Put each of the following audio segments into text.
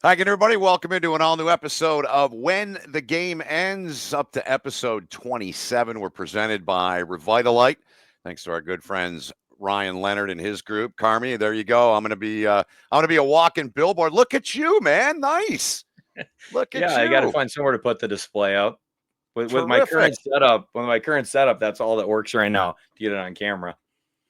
Hi again, everybody. Welcome into an all-new episode of When the Game Ends, up to episode 27. We're presented by Revitalite. Thanks to our good friends Ryan Leonard and his group. Carmi, there you go. I'm gonna be a walking billboard. Look at you, man. Nice. Look at Yeah, I got to you. find somewhere to put the display up. With my Terrific. current setup, that's all that works right now to get it on camera.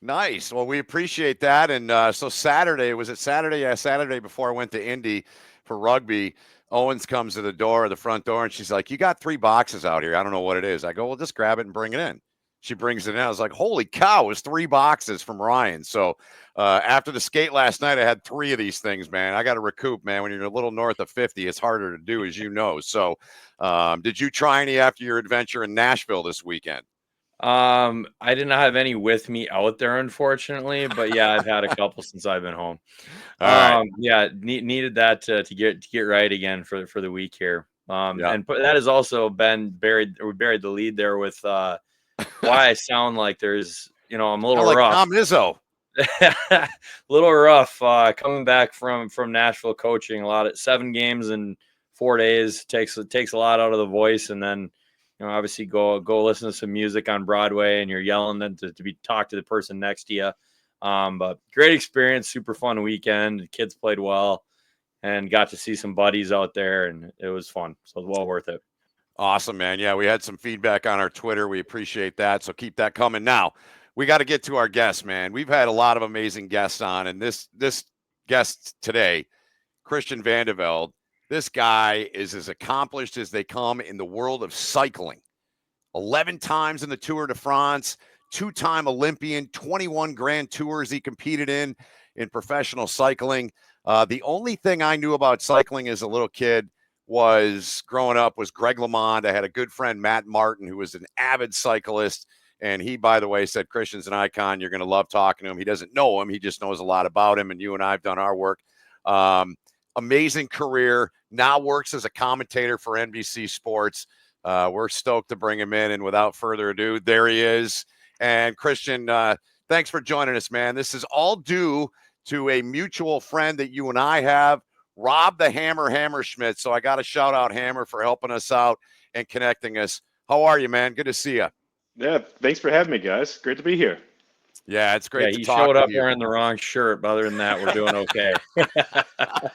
Nice. Well, we appreciate that. And so Saturday, was it Saturday? Yeah, Saturday before I went to Indy for rugby, Owens comes to the front door, and she's like, "You got 3 boxes out here. I don't know what it is." I go, "Well, just grab it and bring it in." She brings it in. I was like, "Holy cow, it was 3 boxes from Ryan." So after the skate last night, I had 3 of these things, man. I got to recoup, man. When you're a little north of 50, it's harder to do, as you know. So did you try any after your adventure in Nashville this weekend? I did not have any with me out there, unfortunately, but yeah, I've had a couple since I've been home. All right. Yeah, needed that to get right again for the week here. Yeah. And that has also been buried. We buried the lead there with why I sound like there's, I'm a little like rough. Tom Izzo. A little rough coming back from Nashville coaching. A lot of 7 games in 4 days takes a lot out of the voice, and then obviously go listen to some music on Broadway, and you're yelling then to be talk to the person next to you. But great experience, super fun weekend. The kids played well, and got to see some buddies out there, and it was fun. So it was well worth it. Awesome, man. Yeah, we had some feedback on our Twitter. We appreciate that. So keep that coming. Now, we got to get to our guests, man. We've had a lot of amazing guests on, and this guest today, Christian Vande Velde, this guy is as accomplished as they come in the world of cycling. 11 times in the Tour de France, 2-time Olympian, 21 Grand Tours he competed in professional cycling. The only thing I knew about cycling as a little kid was growing up was Greg Lemont. I had a good friend, Matt Martin, who was an avid cyclist. And he, by the way, said, "Christian's an icon. You're going to love talking to him." He doesn't know him. He just knows a lot about him. And you and I have done our work. Amazing career. Now works as a commentator for NBC Sports. We're stoked to bring him in. And without further ado, there he is. And Christian, thanks for joining us, man. This is all due to a mutual friend that you and I have, Rob the Hammer Hammerschmidt. So I got to shout out Hammer for helping us out and connecting us. How are you, man? Good to see you. Yeah, thanks for having me, guys. Great to be here. Yeah, it's great to he talk showed up with you. wearing the wrong shirt, but other than that, we're doing okay.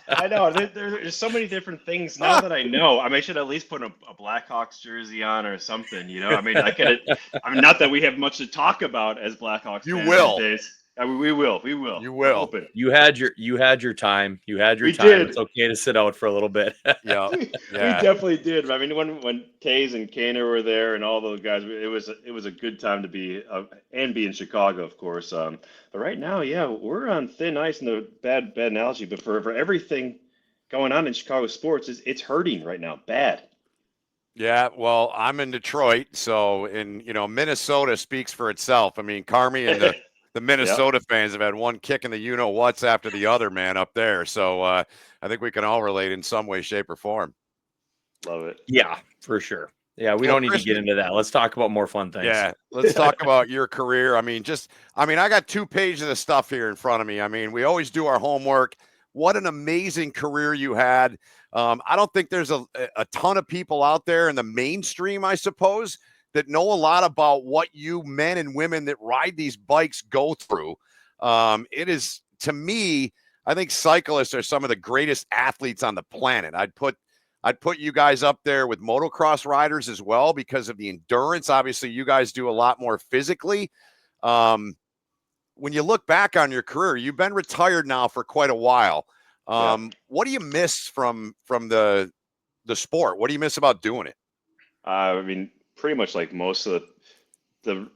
I know there's so many different things now that I know. I mean, I should at least put a Blackhawks jersey on or something. I mean, not that we have much to talk about as Blackhawks You fans will. these days. I mean, we will. You will. You had your time. You had your We time. did. It's okay to sit out for a little bit. Yeah. We definitely did. I mean, when Taze and Kaner were there and all those guys, it was a good time to be and be in Chicago, of course. But right now, yeah, we're on thin ice. And the bad analogy, but for everything going on in Chicago sports, it's hurting right now, bad. Yeah, well, I'm in Detroit, so Minnesota speaks for itself. I mean, Carmi and the Minnesota fans have had one kick in the you-know-whats after the other, man, up there. So I think we can all relate in some way, shape, or form. Love it. Yeah, for sure. Yeah, we don't need to get into that. Let's talk about more fun things. Yeah, let's talk about your career. I mean, I got 2 pages of stuff here in front of me. I mean, we always do our homework. What an amazing career you had. I don't think there's a ton of people out there in the mainstream, I suppose, that know a lot about what you men and women that ride these bikes go through. It is, to me, I think cyclists are some of the greatest athletes on the planet. I'd put you guys up there with motocross riders as well because of the endurance. Obviously, you guys do a lot more physically. When you look back on your career, you've been retired now for quite a while. What do you miss from the sport? What do you miss about doing it? I mean, pretty much like most of the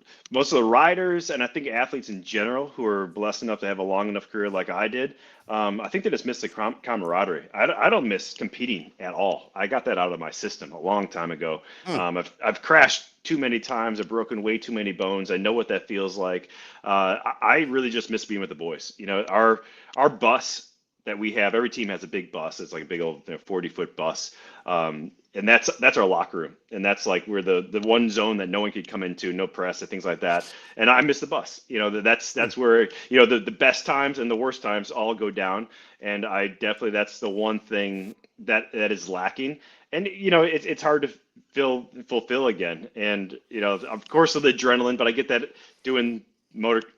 riders, and I think athletes in general who are blessed enough to have a long enough career like I did, I think they just miss the camaraderie. I don't miss competing at all. I got that out of my system a long time ago. I've crashed too many times. I've broken way too many bones. I know what that feels like. I really just miss being with the boys. Our bus that we have, every team has a big bus. It's like a big old 40-foot bus. And that's our locker room. And that's like we're the one zone that no one could come into, no press and things like that. And I miss the bus. That's where, the best times and the worst times all go down. And I definitely, that's the one thing that is lacking. And, it's hard to fulfill again. And, of course, with the adrenaline, but I get that doing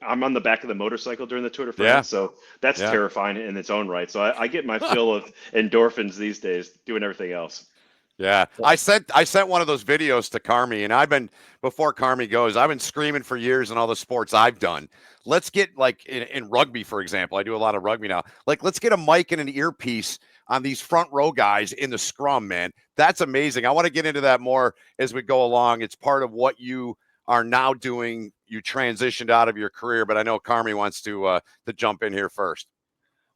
I'm on the back of the motorcycle during the Tour de France, Yeah. so that's terrifying in its own right. So I get my fill of endorphins these days doing everything else. Yeah, I sent one of those videos to Carmi, and before Carmi goes, I've been screaming for years in all the sports I've done. Let's get, like, in rugby, for example, I do a lot of rugby now. Like, let's get a mic and an earpiece on these front row guys in the scrum, man. That's amazing. I want to get into that more as we go along. It's part of what you are now doing. You transitioned out of your career, but I know Carmi wants to jump in here first.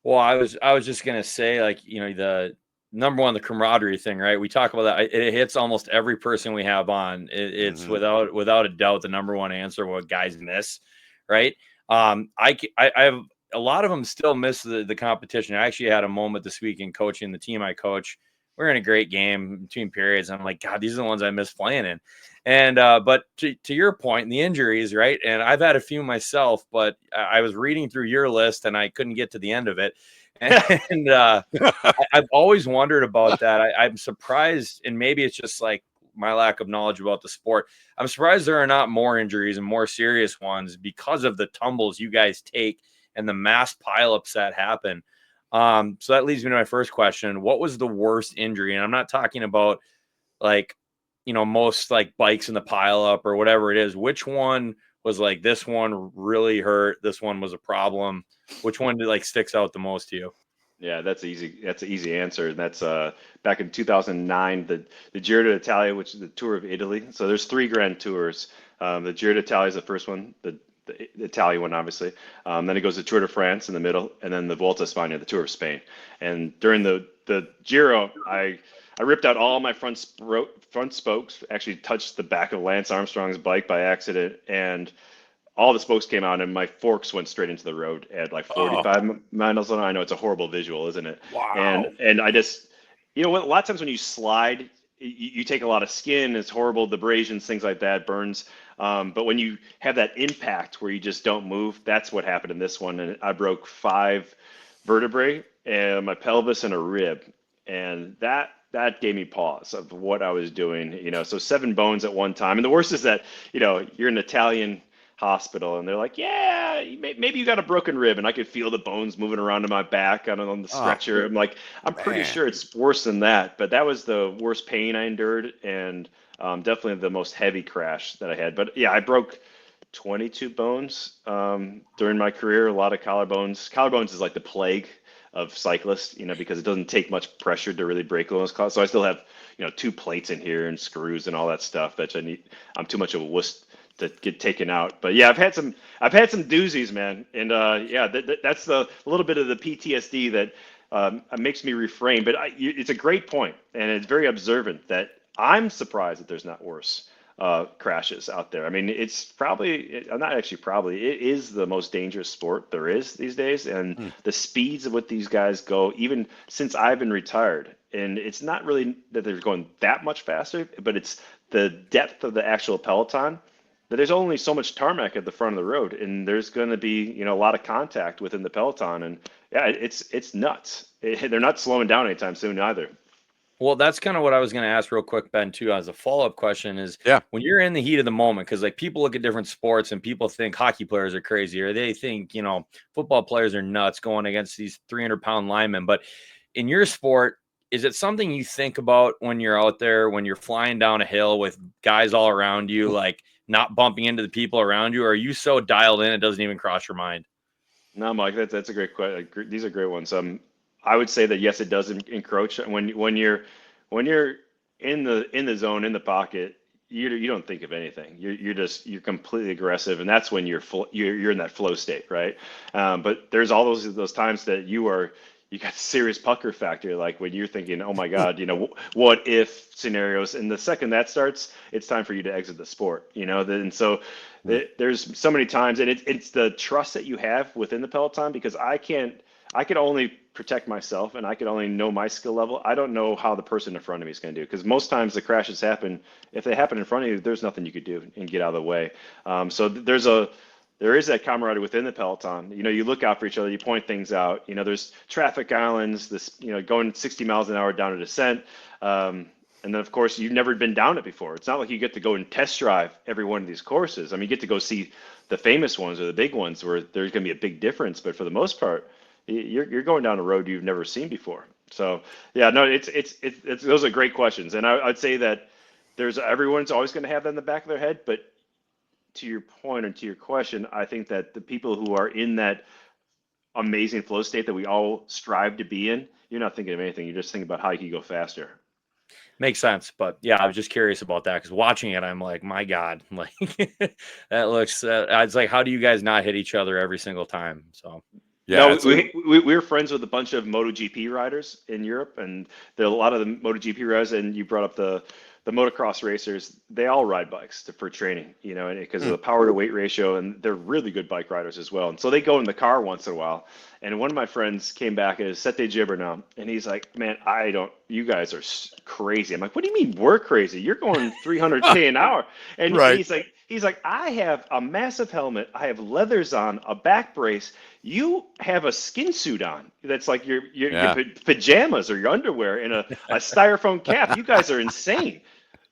Well, I was just gonna say, like, the number one, the camaraderie thing, right? We talk about that. It hits almost every person we have on. It's without a doubt the number one answer what guys miss, right? I have a lot of them still miss the competition. I actually had a moment this week in coaching the team I coach. We're in a great game between periods. I'm like, God, these are the ones I miss playing in. And but to your point, the injuries, right? And I've had a few myself, but I was reading through your list and I couldn't get to the end of it. And I've always wondered about that. I'm surprised, and maybe it's just like my lack of knowledge about the sport. I'm surprised there are not more injuries and more serious ones because of the tumbles you guys take and the mass pileups that happen. So that leads me to my first question. What was the worst injury? And I'm not talking about, like, most like bikes in the pileup or whatever it is. Which one was like, this one really hurt, this one was a problem? Which one sticks out the most to you? Yeah, that's easy. That's an easy answer. And that's back in 2009, the Giro d'Italia, which is the Tour of Italy. So there's 3 grand tours. The Giro d'Italia is the first one, the Italian one, obviously. Then it goes to Tour de France in the middle, and then the Volta a España, the Tour of Spain. And during the Giro, I ripped out all my front spokes, actually touched the back of Lance Armstrong's bike by accident, and all the spokes came out and my forks went straight into the road at like 45 miles an hour. I know it's a horrible visual, isn't it? Wow. And I just, a lot of times when you slide, you take a lot of skin. It's horrible, abrasions, things like that, burns. But when you have that impact where you just don't move, that's what happened in this one. And I broke 5 vertebrae and my pelvis and a rib. And that gave me pause of what I was doing, so 7 bones at one time. And the worst is that, you're an Italian hospital and they're like, yeah, maybe you got a broken rib, and I could feel the bones moving around in my back on the stretcher. I'm like, I'm pretty sure it's worse than that, but that was the worst pain I endured, and definitely the most heavy crash that I had. But yeah, I broke 22 bones during my career, a lot of collarbones. Collarbones is like the plague of cyclists, because it doesn't take much pressure to really break those collars. So I still have, 2 plates in here and screws and all that stuff that I need. I'm too much of a wuss to get taken out. But yeah, I've had some doozies, man. And yeah, that's a little bit of the PTSD that makes me refrain. But it's a great point, and it's very observant that I'm surprised that there's not worse crashes out there. I mean, it's probably, not actually probably, it is the most dangerous sport there is these days. And the speeds of what these guys go, even since I've been retired, and it's not really that they're going that much faster, but it's the depth of the actual peloton. That there's only so much tarmac at the front of the road, and there's going to be, a lot of contact within the peloton, and yeah, it's nuts. They're not slowing down anytime soon either. Well, that's kind of what I was going to ask real quick, Ben, too, as a follow-up question is, when you're in the heat of the moment, because like people look at different sports and people think hockey players are crazy, or they think, football players are nuts going against these 300-pound linemen. But in your sport, is it something you think about when you're out there, when you're flying down a hill with guys all around you, like not bumping into the people around you? Or are you so dialed in it doesn't even cross your mind? No, Mike, that's a great question. These are great ones. I would say that yes, it does encroach when you're in the zone, in the pocket. You don't think of anything. You're completely aggressive, and that's when you're in that flow state, right? But there's all those times that you got serious pucker factor, like when you're thinking, oh my God, what if scenarios. And the second that starts, it's time for you to exit the sport, And so there's so many times, and it's the trust that you have within the peloton, because I can't I could only protect myself and I could only know my skill level. I don't know how the person in front of me is going to do, because most times the crashes happen. If they happen in front of you, there's nothing you could do and get out of the way. So there is that camaraderie within the peloton. You look out for each other, you point things out. There's traffic islands, going 60 miles an hour down a descent. And then, of course, you've never been down it before. It's not like you get to go and test drive every one of these courses. I mean, you get to go see the famous ones or the big ones where there's going to be a big difference. But for the most part, you're going down a road you've never seen before. So, yeah, no, it's those are great questions. And I'd say that everyone's always going to have that in the back of their head. But to your point and to your question, I think that the people who are in that amazing flow state that we all strive to be in, you're not thinking of anything. You're just thinking about how you can go faster. Makes sense. But yeah, I was just curious about that, because watching it, I'm like, my God, like that looks, it's like, how do you guys not hit each other every single time? So yeah, no, we were friends with a bunch of MotoGP riders in Europe, and there are a lot of the MotoGP riders, and you brought up the motocross racers. They all ride bikes for training, and because of the power to weight ratio, and they're really good bike riders as well. And so they go in the car once in a while. And one of my friends came back at Sete Gibernau, and he's like, "Man, you guys are crazy." I'm like, "What do you mean we're crazy? You're going 300K an hour." And right. he's like, "I have a massive helmet. I have leathers on, a back brace. You have a skin suit on. That's like your pajamas or your underwear and a styrofoam cap. You guys are insane."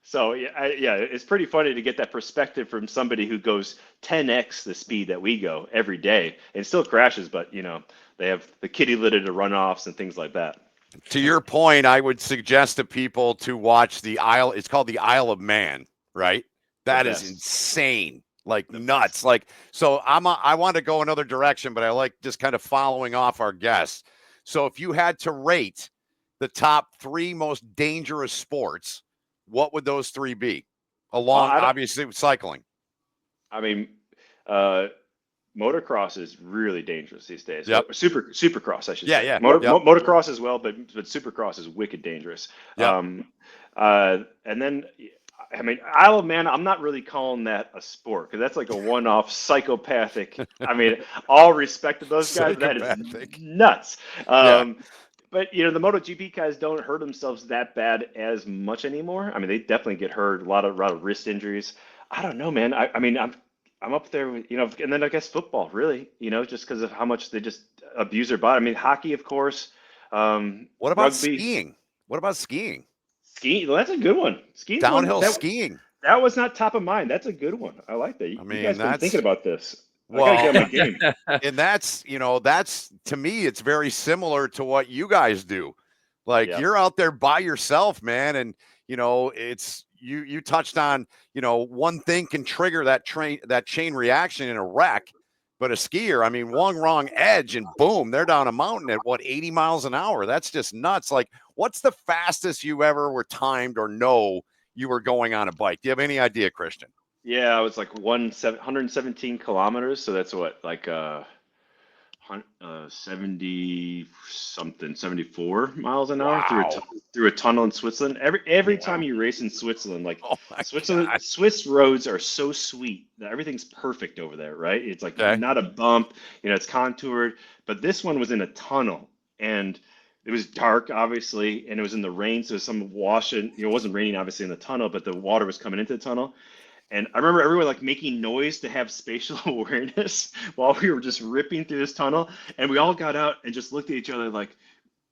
So yeah, it's pretty funny to get that perspective from somebody who goes 10x the speed that we go every day and still crashes, but they have the kitty litter to runoffs and things like that. To your point, I would suggest to people to watch the Isle. It's called the Isle of Man, right? That is insane, like nuts. Like, so I want to go another direction, but I like just kind of following off our guests. So if you had to rate the top 3 most dangerous sports, what would those 3 be? Along, obviously, with cycling. I mean, motocross is really dangerous these days. Yep. Supercross, I should say. Yeah. Motocross as well, but supercross is wicked dangerous. Yep. And then, I mean, Isle of Man, I'm not really calling that a sport, because that's like a one-off psychopathic. I mean, all respect to those guys, but that is nuts. But the MotoGP guys don't hurt themselves that bad as much anymore. I mean, they definitely get hurt, a lot of wrist injuries. I don't know, man. I mean, I'm up there with, and then I guess football, really, just because of how much they just abuse their body. I mean, hockey, of course. What about skiing? What about skiing? Skiing, well, that's a good one. Skiing, downhill skiing. That was not top of mind. That's a good one. I like that. You guys been thinking about this. Well, I gotta get my game. And that's to me, it's very similar to what you guys do. Like, you're out there by yourself, man. And, it's, you touched on, one thing can trigger that chain reaction in a wreck, but a skier, I mean, one wrong edge and boom, they're down a mountain at 80 miles an hour. That's just nuts. Like, what's the fastest you ever were timed or know you were going on a bike? Do you have any idea, Christian? Yeah, I was like 117 kilometers. So that's what, like 70 something, 74 miles an hour through a tunnel in Switzerland. Every time you race in Switzerland, like Switzerland, Swiss roads are so sweet that everything's perfect over there, right? It's like not a bump, it's contoured. But this one was in a tunnel, and it was dark, obviously, and it was in the rain, so some washing. It wasn't raining, obviously, in the tunnel, but the water was coming into the tunnel. And I remember everyone like making noise to have spatial awareness while we were just ripping through this tunnel. And we all got out and just looked at each other like,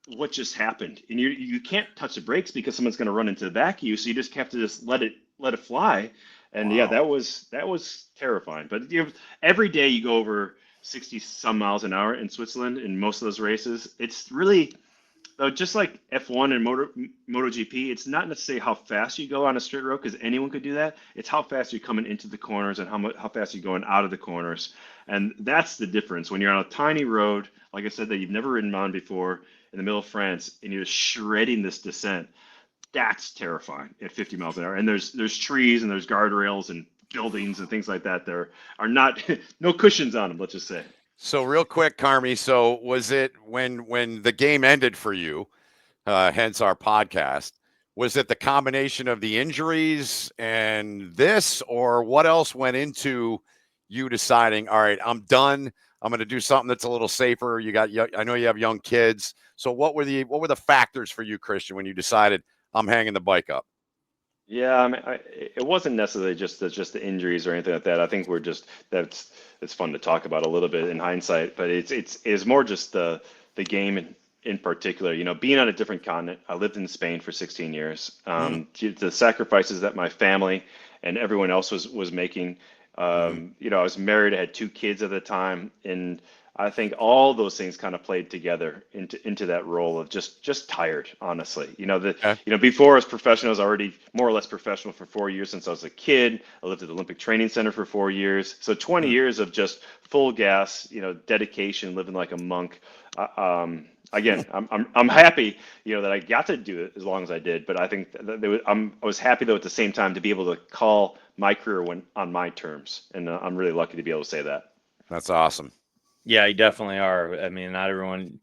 what just happened? And you can't touch the brakes because someone's going to run into the back of you. So you just have to just let it fly. And that was terrifying. But every day you go over 60 some miles an hour in Switzerland in most of those races. It's really, just like F1 and MotoGP, it's not necessarily how fast you go on a straight road, because anyone could do that. It's how fast you're coming into the corners and how fast you're going out of the corners. And that's the difference. When you're on a tiny road, like I said, that you've never ridden on before in the middle of France, and you're just shredding this descent, that's terrifying at 50 miles an hour. And there's trees and there's guardrails and buildings and things like that. There are no cushions on them, let's just say. So real quick, Carmi, so was it when the game ended for you, hence our podcast, was it the combination of the injuries and this, or what else went into you deciding, all right, I'm done, I'm going to do something that's a little safer. I know you have young kids. So what were the factors for you, Christian, when you decided I'm hanging the bike up? Yeah, I mean, it wasn't necessarily just the injuries or anything like that. I think it's fun to talk about a little bit in hindsight, but it's more just the game in particular. You know, being on a different continent. I lived in Spain for 16 years. The sacrifices that my family and everyone else was making. You know, I was married. I had 2 kids at the time, and I think all those things kind of played together into that role of just tired, honestly. Before as professionals, I was already more or less professional for 4 years since I was a kid. I lived at the Olympic Training Center for 4 years. So 20 years of just full gas, dedication, living like a monk. Again, I'm happy, that I got to do it as long as I did. But I think that I was happy though at the same time to be able to call my career on my terms, and I'm really lucky to be able to say that. That's awesome. Yeah, you definitely are. I mean, not everyone.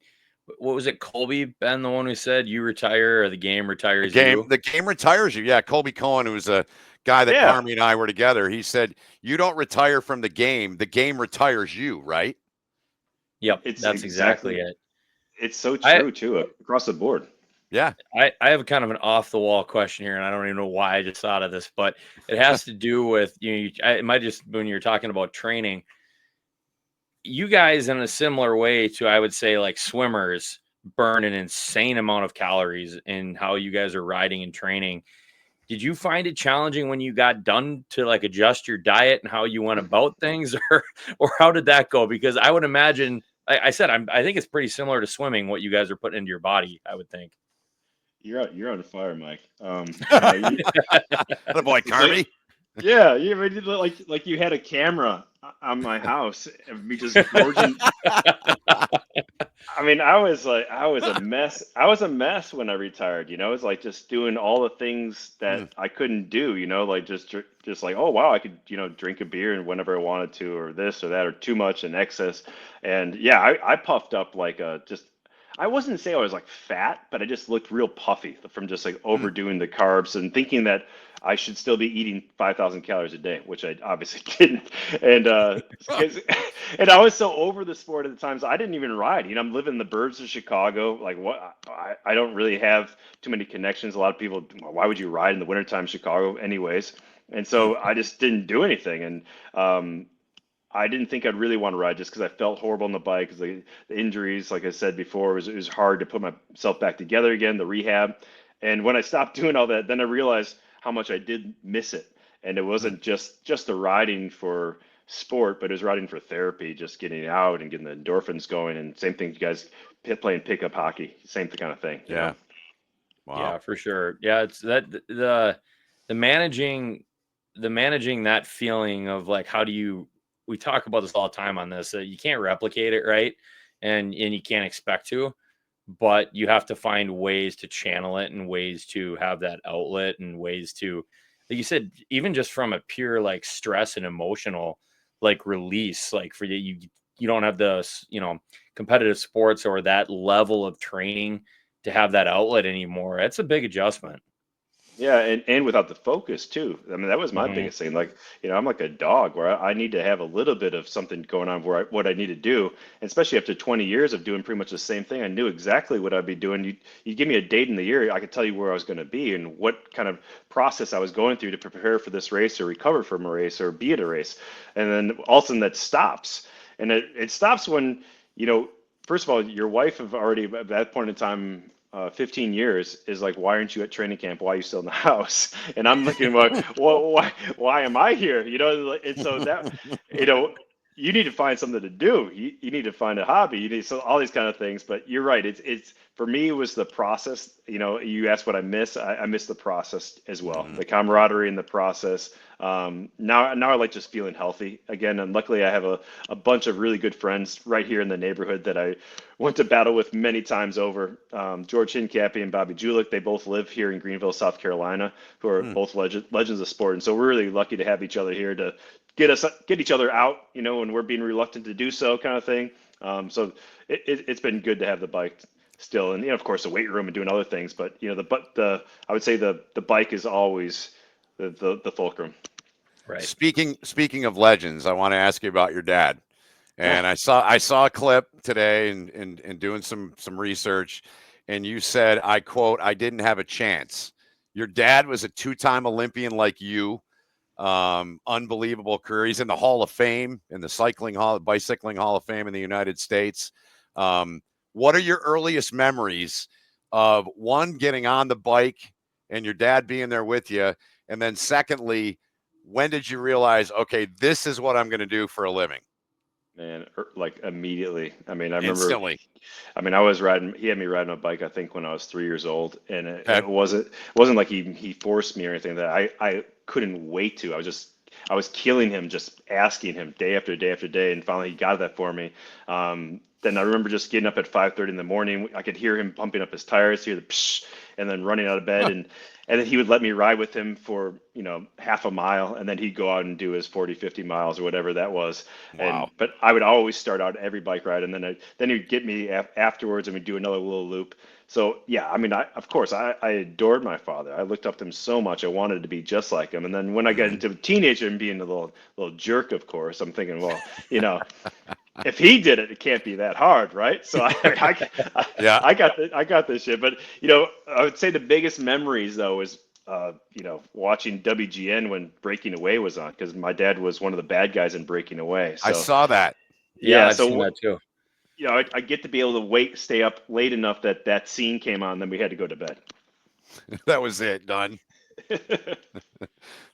What was it, Colby, Ben, the one who said you retire or the game retires you? The game retires you. Yeah, Colby Cohen, who's a guy that Carmi and I were together, he said, you don't retire from the game retires you, right? Yep, that's exactly it. It's so true, too, across the board. Yeah. I have kind of an off-the-wall question here, and I don't even know why I just thought of this, but it has to do with, it might just, when you're talking about training, you guys in a similar way to, I would say, like swimmers burn an insane amount of calories in how you guys are riding and training. Did you find it challenging when you got done to like adjust your diet and how you went about things, or how did that go? Because I would imagine, I think it's pretty similar to swimming, what you guys are putting into your body, I would think. You're on fire, Mike. Boy, Carmi. Yeah, like you had a camera on my house of me just gorging. I mean, I was a mess. I was a mess when I retired. It was like just doing all the things that I couldn't do. Like just like, oh wow, I could drink a beer and whenever I wanted to, or this or that, or too much in excess. And yeah, I puffed up like I wasn't say I was like fat, but I just looked real puffy from just like overdoing the carbs and thinking that I should still be eating 5,000 calories a day, which I obviously didn't. And and I was so over the sport at the times I didn't even ride. I'm living in the burbs of Chicago. Like I don't really have too many connections. A lot of people, why would you ride in the wintertime in Chicago anyways? And so I just didn't do anything. And I didn't think I'd really want to ride just because I felt horrible on the bike. Because the injuries, like I said before, it was hard to put myself back together again, the rehab. And when I stopped doing all that, then I realized how much I did miss it. And it wasn't just the riding for sport, but it was riding for therapy, just getting out and getting the endorphins going. And same thing, you guys playing pickup hockey, same kind of thing. Yeah. Wow. Yeah, for sure. Yeah, it's that the managing that feeling of like, how do you, we talk about this all the time on this, you can't replicate it, right? And you can't expect to, but you have to find ways to channel it and ways to have that outlet and ways to, like you said, even just from a pure like stress and emotional like release, like for you don't have the competitive sports or that level of training to have that outlet anymore. It's a big adjustment. Yeah, and without the focus too. I mean, that was my biggest thing. Like, I'm like a dog where I need to have a little bit of something going on where what I need to do. And especially after 20 years of doing pretty much the same thing, I knew exactly what I'd be doing. You give me a date in the year, I could tell you where I was going to be and what kind of process I was going through to prepare for this race or recover from a race or be at a race. And then all of a sudden that stops. And it stops when, first of all, your wife have already at that point in time 15 years is like, why aren't you at training camp? Why are you still in the house? And I'm looking like, well, why am I here? And so that, you need to find something to do. You need to find a hobby. You need all these kind of things. But you're right. It's for me, it was the process. You asked what I miss. I miss the process as well. The camaraderie in the process. Now I like just feeling healthy again. And luckily I have a bunch of really good friends right here in the neighborhood that I went to battle with many times over. George Hincapie and Bobby Julich, they both live here in Greenville, South Carolina, who are both legends of sport. And so we're really lucky to have each other here to get each other out, when we're being reluctant to do so, kind of thing. So it's been good to have the bike still, and of course the weight room and doing other things. But I would say the bike is always the fulcrum. Right. Speaking of legends, I want to ask you about your dad. And I saw a clip today and doing some research, and you said, I quote, "I didn't have a chance." Your dad was a 2-time Olympian like you. Unbelievable career. He's in the Hall of Fame, in the bicycling Hall of Fame in the United States. What are your earliest memories of, one, getting on the bike and your dad being there with you? And then secondly, when did you realize, okay, this is what I'm going to do for a living? Man, like immediately. I mean, I remember, Instantly. I mean, I was riding, he had me riding a bike, I think when I was 3 years old, and Okay. it wasn't like he forced me or anything that I couldn't wait to. I was killing him, just asking him day after day after day, and finally he got that for me. Then I remember just getting up at 5:30 in the morning. I could hear him pumping up his tires, hear the psh, and then running out of bed, and then he would let me ride with him for, half a mile, and then he'd go out and do his 40, 50 miles or whatever that was. Wow. But I would always start out every bike ride, and then he'd get me afterwards, and we'd do another little loop. So yeah, I mean, of course, I adored my father. I looked up to him so much. I wanted to be just like him. And then when I got into a teenager and being a little jerk, of course, I'm thinking, well, if he did it, it can't be that hard, right? So Yeah. I got this shit. But I would say the biggest memories though is watching WGN when Breaking Away was on, because my dad was one of the bad guys in Breaking Away. So I saw that. Yeah, I've so seen that too. I get to be able to stay up late enough that scene came on, then we had to go to bed. That was it. Done.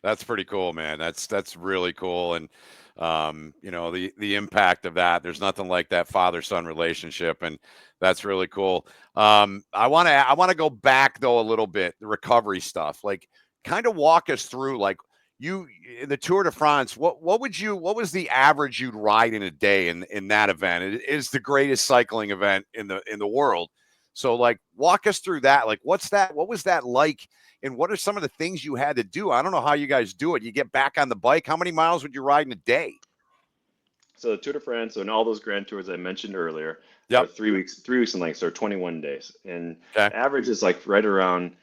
That's pretty cool, man. That's really cool. And the impact of that, there's nothing like that father-son relationship, and that's really cool. I want to go back though a little bit, the recovery stuff. Like, kind of walk us through, like, you in the Tour de France, what was the average you'd ride in a day in that event? It is the greatest cycling event in the world. So, like, walk us through that. Like, what was that like? And what are some of the things you had to do? I don't know how you guys do it. You get back on the bike. How many miles would you ride in a day? So the Tour de France and all those Grand Tours I mentioned earlier are Yep. 3 weeks in length, so 21 days. And Okay. average is like right around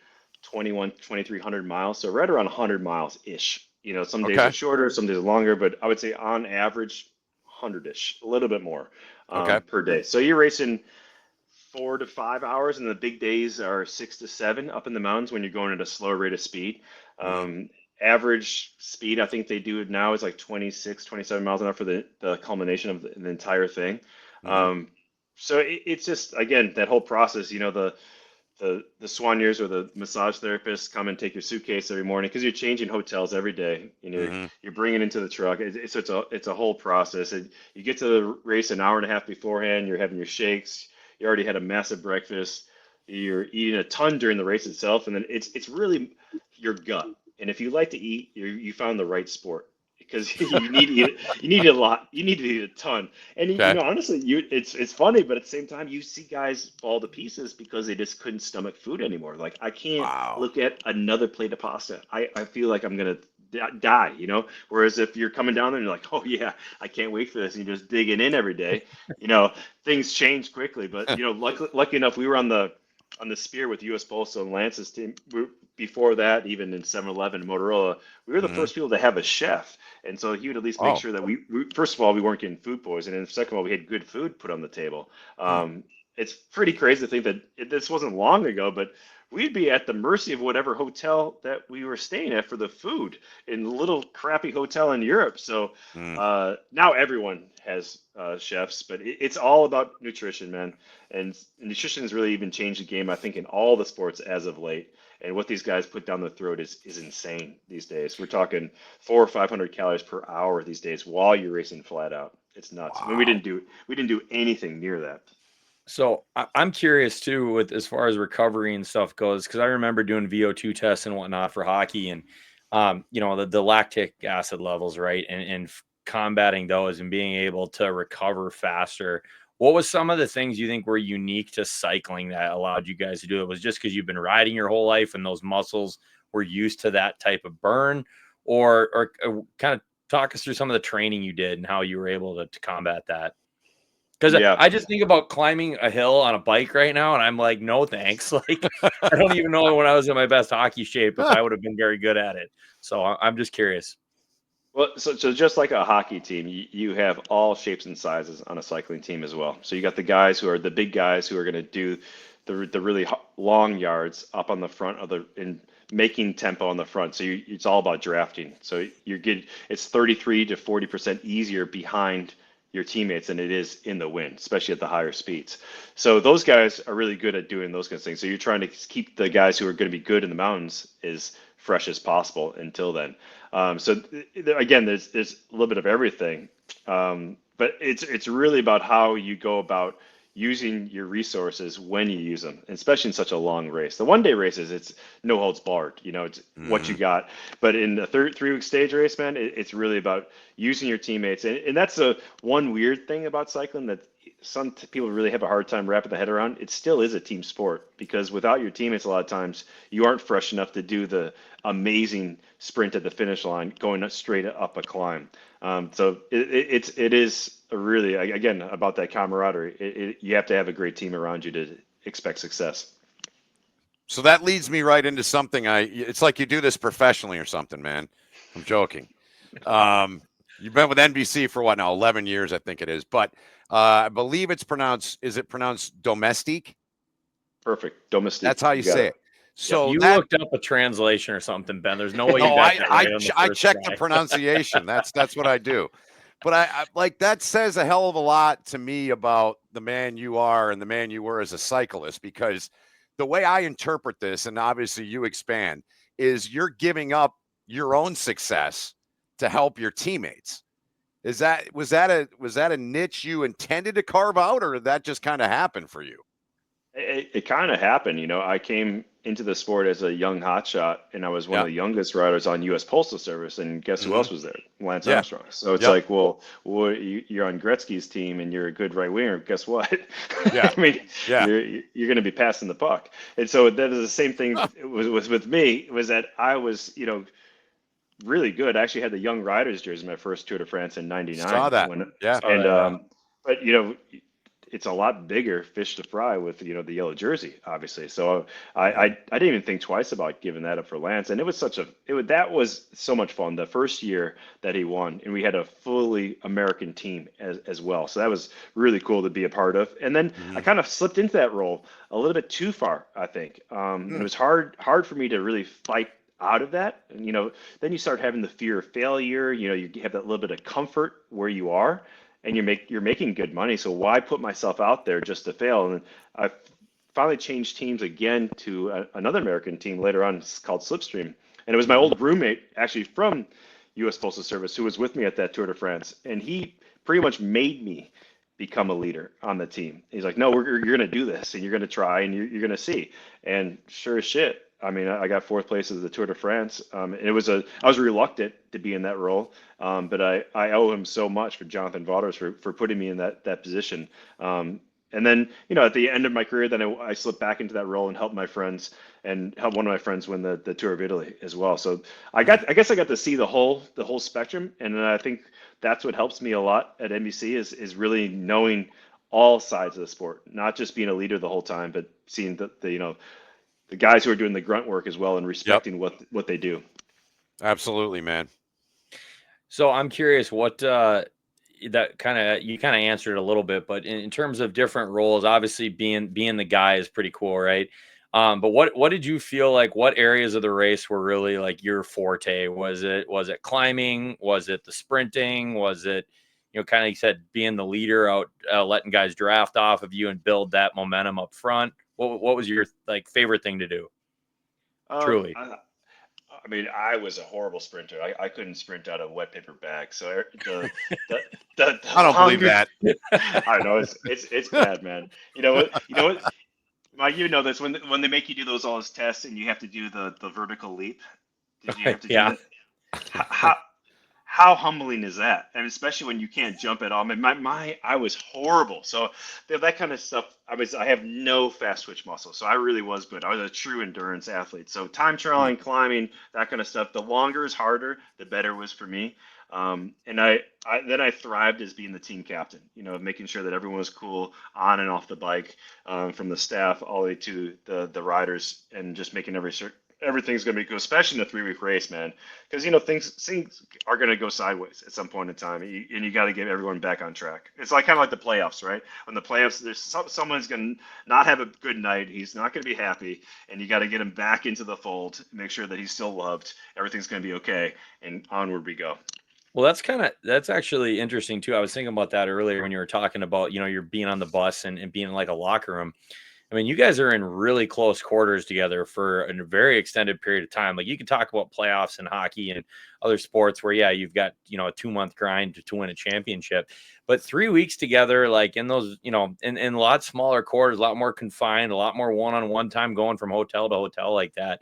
2,300 miles. So right around 100 miles-ish. Some days Okay. are shorter, some days are longer, but I would say on average, 100-ish, a little bit more Okay. per day. So you're racing 4 to 5 hours, and the big days are 6 to 7 up in the mountains when you're going at a slower rate of speed. Average speed, I think they do it now, is like 26, 27 miles an hour for the culmination of the entire thing. So it's just, again, that whole process, the soigneurs or the massage therapists come and take your suitcase every morning, because you're changing hotels every day. You're bringing it into the truck. It's a whole process. And you get to the race an hour and a half beforehand. You're having your shakes. You already had a massive breakfast. You're eating a ton during the race itself, and then it's really your gut. And if you like to eat, you found the right sport, because you need to eat it. You need a lot. You need to eat a ton. And Okay. honestly, it's funny, but at the same time, you see guys fall to pieces because they just couldn't stomach food anymore. Like, I can't look at another plate of pasta. I feel like I'm gonna die. Whereas if you're coming down there and you're like, oh yeah, I can't wait for this, and you're just digging in every day, things change quickly. But lucky enough, we were on the spear with US Postal and Lance's team. Before that, even in 7-Eleven and Motorola, we were the first people to have a chef. And so he would at least make sure that we first of all, we weren't getting food poisoning, and second of all, we had good food put on the table. It's pretty crazy to think that this wasn't long ago, but we'd be at the mercy of whatever hotel that we were staying at for the food in a little crappy hotel in Europe. So now everyone has chefs, but it's all about nutrition, man. And nutrition has really even changed the game, I think, in all the sports as of late. And what these guys put down the throat is insane these days. We're talking 400 or 500 calories per hour these days while you're racing flat out. It's nuts. I mean, we didn't do anything near that. So I'm curious too, with as far as recovery and stuff goes, because I remember doing VO2 tests and whatnot for hockey, and the lactic acid levels, right, and combating those and being able to recover faster. What was some of the things you think were unique to cycling that allowed you guys to do it? Was just because you've been riding your whole life and those muscles were used to that type of burn, or kind of talk us through some of the training you did and how you were able to combat that? Because I just think about climbing a hill on a bike right now, and I'm like, no, thanks. Like, I don't even know when I was in my best hockey shape if I would have been very good at it. So I'm just curious. Well, so just like a hockey team, you have all shapes and sizes on a cycling team as well. So you got the guys who are the big guys who are going to do the really long yards up on the front of the in making tempo on the front. So it's all about drafting. So it's 33 to 40% easier behind your teammates than it is in the wind, especially at the higher speeds. So those guys are really good at doing those kinds of things. So you're trying to keep the guys who are going to be good in the mountains as fresh as possible until then. Again, there's a little bit of everything, but it's really about how you go about using your resources when you use them, especially in such a long race. The 1 day races, it's no holds barred, it's what you got. But in the 3 week stage race, man, it's really about using your teammates. And that's the one weird thing about cycling that some people really have a hard time wrapping their head around. It still is a team sport, because without your teammates, a lot of times you aren't fresh enough to do the amazing sprint at the finish line going straight up a climb. So it is really, again, about that camaraderie. You have to have a great team around you to expect success. So that leads me right into something. It's like you do this professionally or something, man. I'm joking. You've been with NBC for what now? 11 years, I think it is. But I believe is it pronounced domestique? Perfect. Domestique. That's how you say it. So you looked up a translation or something, Ben. There's no way you got that right on the I first checked try. the pronunciation. That's what I do. But I like, that says a hell of a lot to me about the man you are and the man you were as a cyclist, because the way I interpret this, and obviously you expand, is you're giving up your own success to help your teammates. Was that a niche you intended to carve out, or did that just kind of happen for you? It kind of happened. I came into the sport as a young hotshot, and I was one of the youngest riders on U.S. Postal Service. And guess who else was there? Lance Armstrong. So it's like, well, you're on Gretzky's team, and you're a good right winger. Guess what? Yeah. I mean, you're going to be passing the puck. And so that is the same thing was with me. Was that I was, really good. I actually had the Young Riders jersey my first Tour de France in '99. Saw that. But it's a lot bigger fish to fry with the yellow jersey, obviously. So I didn't even think twice about giving that up for Lance, and it was that was so much fun. The first year that he won, and we had a fully American team as well, so that was really cool to be a part of. And then I kind of slipped into that role a little bit too far, I think. It was hard for me to really fight out of that. And then you start having the fear of failure. You have that little bit of comfort where you are, and you're making good money. So why put myself out there just to fail? And I finally changed teams again to another American team later on called Slipstream. And it was my old roommate, actually from U.S. Postal Service, who was with me at that Tour de France. And he pretty much made me become a leader on the team. He's like, no, you're going to do this, and you're going to try, and you're going to see. And sure as shit, I mean, I got 4th place at the Tour de France. And I was reluctant to be in that role, but I owe him so much, for Jonathan Vaughters, for putting me in that position. And then, at the end of my career, then I slipped back into that role and helped my friends, and helped one of my friends win the Tour of Italy as well. So I guess I got to see the whole spectrum, and I think that's what helps me a lot at NBC is really knowing all sides of the sport, not just being a leader the whole time, but seeing the guys who are doing the grunt work as well, and respecting what they do. Absolutely, man. So I'm curious what you kind of answered a little bit, but in terms of different roles, obviously being the guy is pretty cool, right? But what did you feel like? What areas of the race were really like your forte? Was it climbing? Was it the sprinting? Was it kind of, you said, being the leader out, letting guys draft off of you and build that momentum up front? What was your favorite thing to do? Truly. I mean, I was a horrible sprinter. I couldn't sprint out of a wet paper bag. So the I don't believe that. I know it's bad, man. You know what? Mike, this when they make you do all those tests, and you have to do the vertical leap. Did you have to do that? How humbling is that? And especially when you can't jump at all. I mean, I was horrible. So that kind of stuff, I have no fast twitch muscle. So I really was good. I was a true endurance athlete. So time trialing, climbing, that kind of stuff. The longer is harder, the better it was for me. And I thrived as being the team captain, making sure that everyone was cool on and off the bike, from the staff all the way to the riders, and just making everything's going to be good, especially in a 3-week race, man. Because things are going to go sideways at some point in time, and you got to get everyone back on track. It's like kind of like the playoffs, right? When the playoffs, there's someone's going to not have a good night. He's not going to be happy, and you got to get him back into the fold, make sure that he's still loved. Everything's going to be okay, and onward we go. Well, that's actually interesting too. I was thinking about that earlier when you were talking about, you're being on the bus and being in like a locker room. I mean, you guys are in really close quarters together for a very extended period of time. Like, you can talk about playoffs and hockey and other sports where, yeah, you've got, a 2-month grind to win a championship, but 3 weeks together, like in those, in a lot smaller quarters, a lot more confined, a lot more one-on-one time going from hotel to hotel like that.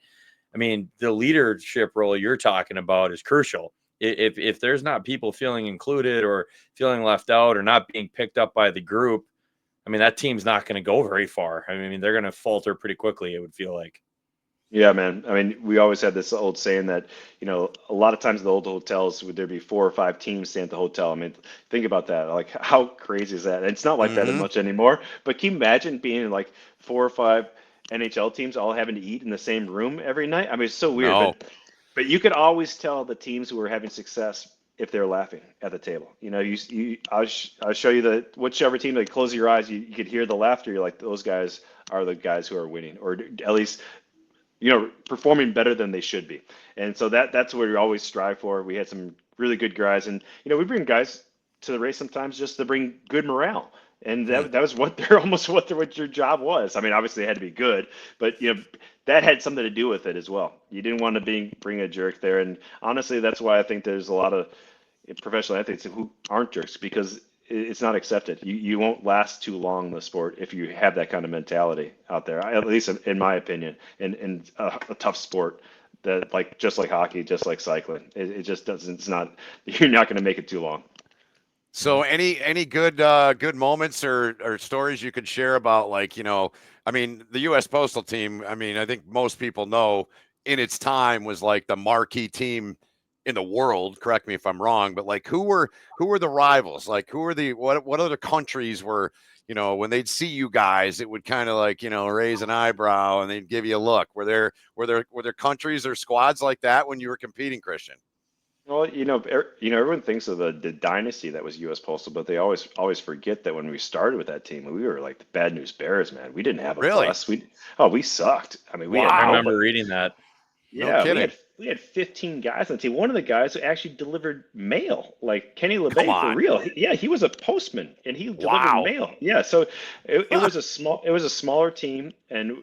I mean, the leadership role you're talking about is crucial. If there's not people feeling included or feeling left out or not being picked up by the group, I mean, that team's not going to go very far. I mean, they're going to falter pretty quickly, it would feel like. Yeah, man. I mean, we always had this old saying that, a lot of times the old hotels, would there be 4 or 5 teams staying at the hotel? I mean, think about that. Like, how crazy is that? And it's not like that much anymore. But can you imagine being like 4 or 5 NHL teams all having to eat in the same room every night? I mean, it's so weird. No. But you could always tell the teams who were having success if they're laughing at the table. I'll show you whichever team, like, close your eyes, you could hear the laughter. You're like, those guys are the guys who are winning, or at least performing better than they should be. And so that's what we always strive for. We had some really good guys, and we bring guys to the race sometimes just to bring good morale. And that was what your job was. I mean, obviously it had to be good, but that had something to do with it as well. You didn't want to bring a jerk there. And honestly, that's why I think there's a lot of professional athletes who aren't jerks, because it's not accepted. You won't last too long in the sport if you have that kind of mentality out there, at least in my opinion, in a tough sport that, like, just like hockey, just like cycling, it just doesn't, you're not going to make it too long. So any good moments or stories you could share about, like, I mean, the U.S. Postal Team, I mean, I think most people know in its time was like the marquee team in the world. Correct me if I'm wrong, but like, who were the rivals? Like, who were what other countries were, when they'd see you guys, it would kind of like, raise an eyebrow and they'd give you a look. Were there countries or squads like that when you were competing, Christian? Well, everyone thinks of the dynasty that was U.S. Postal, but they always forget that when we started with that team, we were like the Bad News Bears, man. We didn't have a bus. We sucked. I mean, I remember reading that. Yeah, no kidding. we had 15 guys on the team. One of the guys who actually delivered mail, like Kenny LeBay, for real. He was a postman and he delivered mail. Yeah, so it was a smaller team, and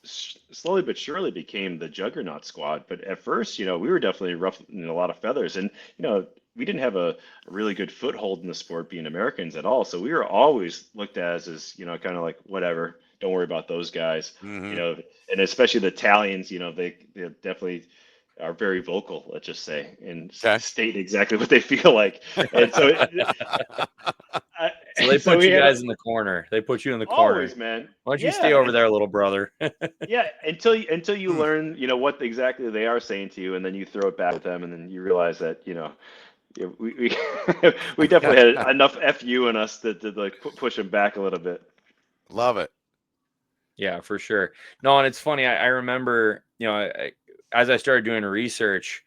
slowly but surely became the juggernaut squad. But at first, we were definitely ruffling a lot of feathers, and we didn't have a really good foothold in the sport, being Americans, at all. So we were always looked at as kind of like, whatever, don't worry about those guys. And especially the Italians, they definitely are very vocal, let's just say, and state exactly what they feel like. And so so they put you guys in the corner. They put you in the corner. Always, man. Why don't you stay over there, little brother? Yeah, until you learn, what exactly they are saying to you, and then you throw it back at them, and then you realize that, we we definitely had enough FU in us to like push them back a little bit. Love it. Yeah, for sure. No, and it's funny. I remember, as I started doing research,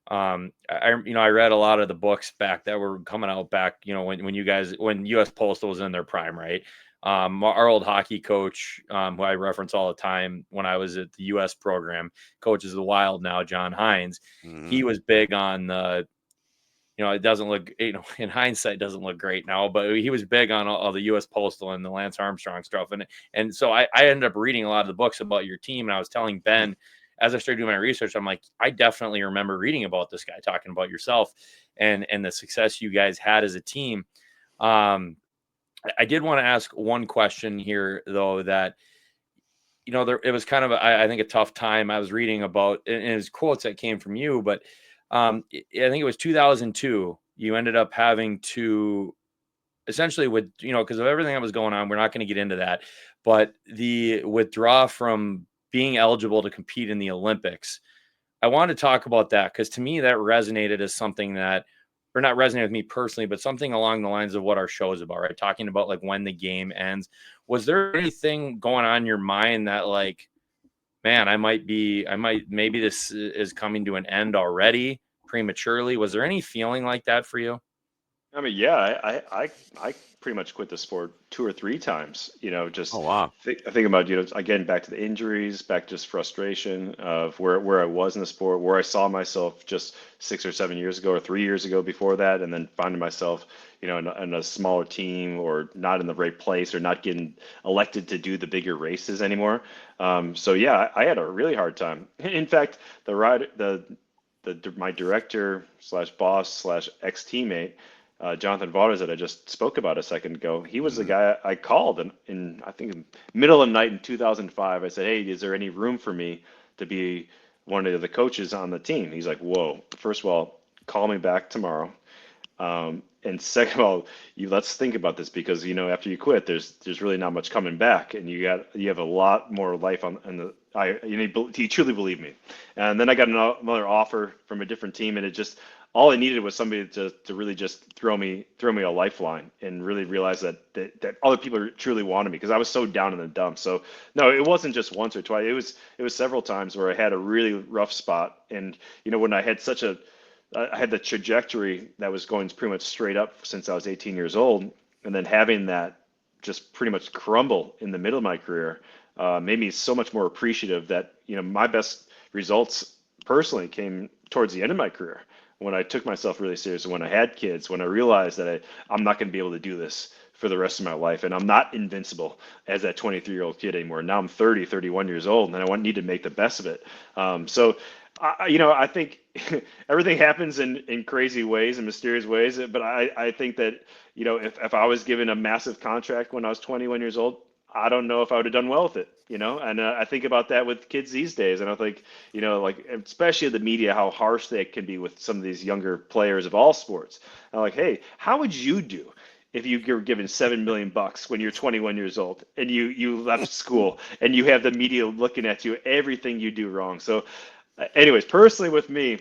I read a lot of the books back that were coming out back, when U.S. Postal was in their prime, right? Our old hockey coach, who I reference all the time when I was at the U.S. program, coaches the Wild now, John Hines. He was big on the, it doesn't look, in hindsight, it doesn't look great now, but he was big on all the U.S. Postal and the Lance Armstrong stuff. And so I ended up reading a lot of the books about your team. And I was telling Ben, as I started doing my research, I'm like, I definitely remember reading about this guy, talking about yourself and the success you guys had as a team. I did want to ask one question here, though, that, it was kind of, I think, a tough time. I was reading about, and it was quotes that came from you, but I think it was 2002. You ended up having to essentially, because of everything that was going on, we're not going to get into that, but the withdraw from being eligible to compete in the Olympics. I wanted to talk about that because to me that resonated as something that, or not resonated with me personally, but something along the lines of what our show is about, right? Talking about like when the game ends. Was there anything going on in your mind that, like, man, maybe this is coming to an end already prematurely. Was there any feeling like that for you? I mean, yeah, I pretty much quit the sport 2 or 3 times. Oh Just wow. I think about, again, back to the injuries, back to just frustration of where I was in the sport, where I saw myself just 6 or 7 years ago or 3 years ago before that, and then finding myself, in a smaller team or not in the right place or not getting elected to do the bigger races anymore. So yeah, I had a really hard time. In fact, my director slash boss slash ex teammate, Jonathan Vaughters, that I just spoke about a second ago, he was the Mhm. guy I called in I think in middle of the night in 2005. I said, "Hey, is there any room for me to be one of the coaches on the team?" He's like, "Whoa, first of all, call me back tomorrow. And second of all, let's think about this because after you quit, there's really not much coming back, and you have a lot more life on the. He truly believed me, and then I got another offer from a different team, and it just all I needed was somebody to really just throw me a lifeline and really realize that other people truly wanted me because I was so down in the dumps. So no, it wasn't just once or twice. It was several times where I had a really rough spot, and when I had the trajectory that was going pretty much straight up since I was 18 years old, and then having that just pretty much crumble in the middle of my career made me so much more appreciative that my best results personally came towards the end of my career when I took myself really seriously, when I had kids, when I realized that I'm not going to be able to do this for the rest of my life, and I'm not invincible as that 23-year-old kid anymore. Now I'm 30, 31 years old, and need to make the best of it. So I think everything happens in crazy ways and mysterious ways. But I think that, if I was given a massive contract when I was 21 years old, I don't know if I would have done well with it, And I think about that with kids these days. And I think, like, especially the media, how harsh they can be with some of these younger players of all sports. I'm like, hey, how would you do if you were given $7 million when you're 21 years old and you left school and you have the media looking at you, everything you do wrong? So anyways, personally with me,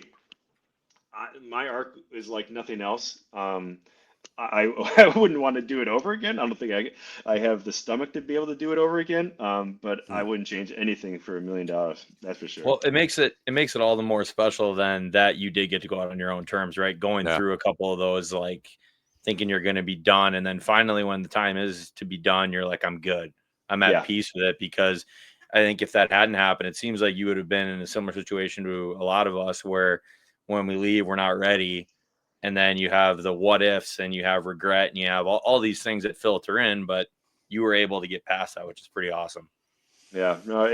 my arc is like nothing else. I I wouldn't want to do it over again. I don't think I have the stomach to be able to do it over again. But I Mm. wouldn't change anything for $1 million. That's for sure. Well, it makes it all the more special then that you did get to go out on your own terms, right? Going Yeah. through a couple of those, like thinking you're going to be done, and then finally, when the time is to be done, you're like, I'm good. I'm at Yeah. peace with it because I think if that hadn't happened, it seems like you would have been in a similar situation to a lot of us, where when we leave, we're not ready, and then you have the what ifs, and you have regret, and you have all these things that filter in, but you were able to get past that, which is pretty awesome. Yeah, no,